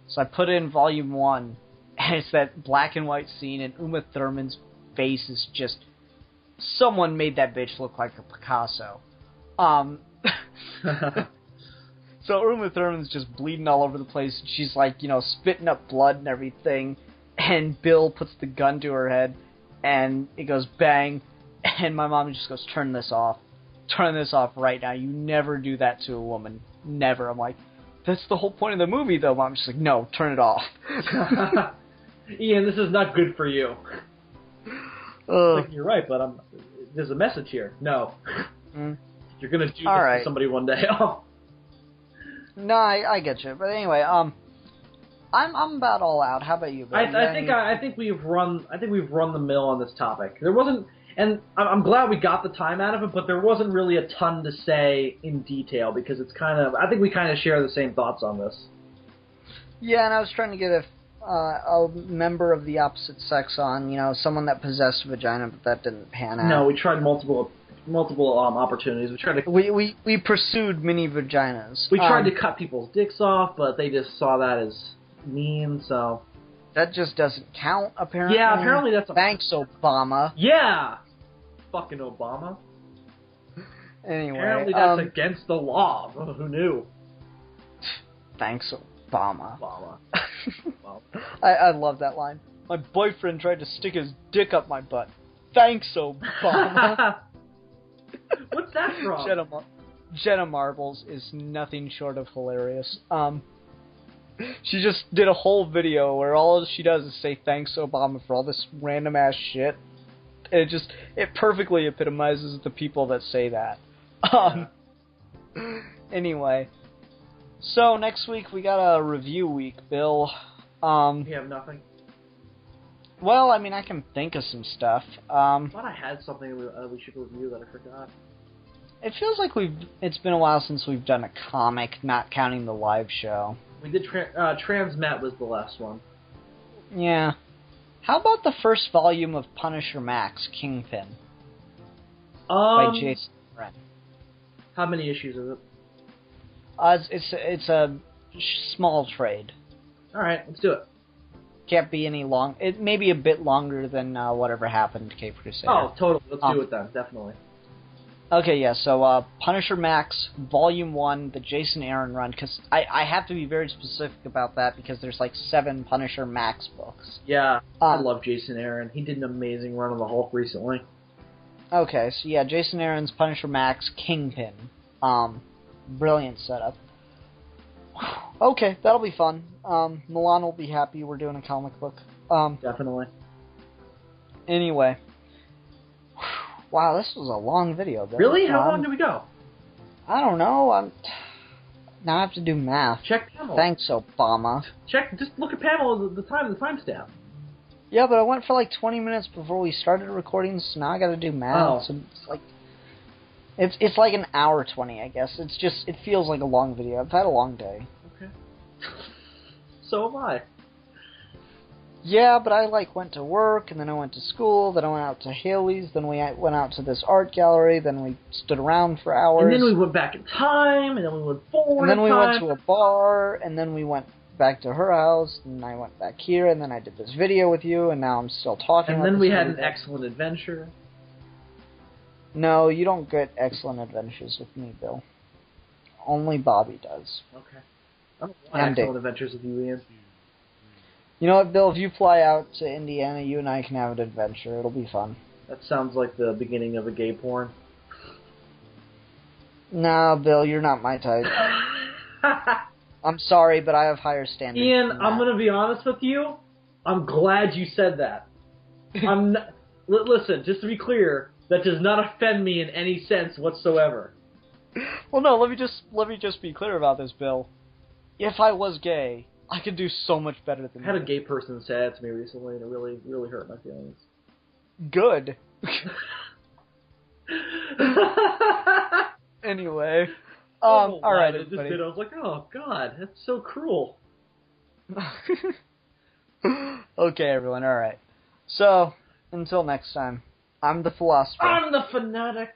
So I put in Volume 1, and it's that black and white scene, and Uma Thurman's face is just... Someone made that bitch look like a Picasso. So Uma Thurman's just bleeding all over the place. She's like, spitting up blood and everything. And Bill puts the gun to her head, and it goes bang. And my mom just goes, turn this off. Turn this off right now. You never do that to a woman. Never. I'm like, that's the whole point of the movie, though. Mom's just like, no, turn it off. Ian, this is not good for you. Like, you're right, but there's a message here. No. You're going to do this to somebody one day. No, I get you. But anyway, I'm about all out. How about you, Bill? I think we've run the mill on this topic. There wasn't, and I'm glad we got the time out of it, but there wasn't really a ton to say in detail because it's I think we kind of share the same thoughts on this. Yeah, and I was trying to get a member of the opposite sex on, someone that possessed a vagina, but that didn't pan out. No, we tried multiple opportunities. We tried to we pursued many vaginas. We tried to cut people's dicks off, but they just saw that as mean, so that just doesn't count, apparently. Yeah, apparently that's thanks, Obama. Yeah, fucking Obama. Anyway, apparently that's against the law. Who knew? Thanks, Obama. I love that line. My boyfriend tried to stick his dick up my butt. Thanks, Obama. What's that from? Jenna Marbles is nothing short of hilarious. She just did a whole video where all she does is say thanks, Obama, for all this random ass shit. And it perfectly epitomizes the people that say that. Anyway. So, next week we got a review week, Bill. You have nothing? Well, I mean, I can think of some stuff. I thought I had something we should review that I forgot. It feels like it's been a while since we've done a comic, not counting the live show. We did, Transmet was the last one. Yeah. How about the first volume of Punisher Max, Kingpin? By Jason Aaron. How many issues is it? It's a small trade. Alright, let's do it. Can't be any long. It may be a bit longer than whatever happened to Cape Crusader. Oh, totally. Let's do it then, definitely. Okay, yeah, so Punisher Max, Volume 1, the Jason Aaron run, because I have to be very specific about that because there's like 7 Punisher Max books. Yeah, I love Jason Aaron. He did an amazing run on the Hulk recently. Okay, so yeah, Jason Aaron's Punisher Max, Kingpin. Brilliant setup. Okay, that'll be fun. Milan will be happy we're doing a comic book. Definitely. Anyway. Wow, this was a long video, Bill. Really? How long did we go? I don't know. Now I have to do math. Check Pamela. Thanks, Obama. Just look at Pamela, the timestamp. Yeah, but I went for like 20 minutes before we started recording, so now I gotta do math. Oh. So it's like an hour 20, I guess. It feels like a long video. I've had a long day. Okay. So have I. Yeah, but I went to work, and then I went to school, then I went out to Haley's, then we went out to this art gallery, then we stood around for hours. And then we went back in time, and then we went forward. And then we went to a bar, and then we went back to her house, and I went back here, and then I did this video with you, and now I'm still talking. And then we had an excellent adventure. No, you don't get excellent adventures with me, Bill. Only Bobby does. Okay. I don't want excellent adventures with you, Ian. You know what, Bill? If you fly out to Indiana, you and I can have an adventure. It'll be fun. That sounds like the beginning of a gay porn. No, Bill, you're not my type. I'm sorry, but I have higher standards. Ian, I'm going to be honest with you. I'm glad you said that. Listen, just to be clear, that does not offend me in any sense whatsoever. Well, no, let me just be clear about this, Bill. If I was gay, I could do so much better than I had a gay person say that to me recently, and it really, really hurt my feelings. Good. Anyway, all right, everybody. I was like, oh god, that's so cruel. Okay, everyone, all right. So, until next time, I'm the philosopher. I'm the fanatic.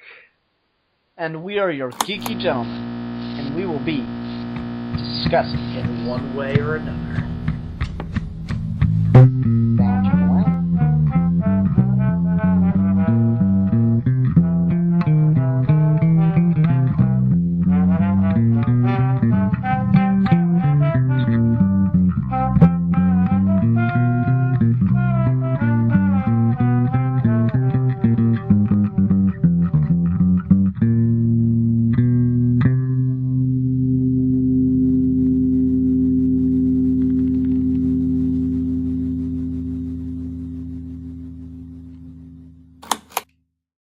And we are your geeky gentlemen, and we will be discussing in one way or another.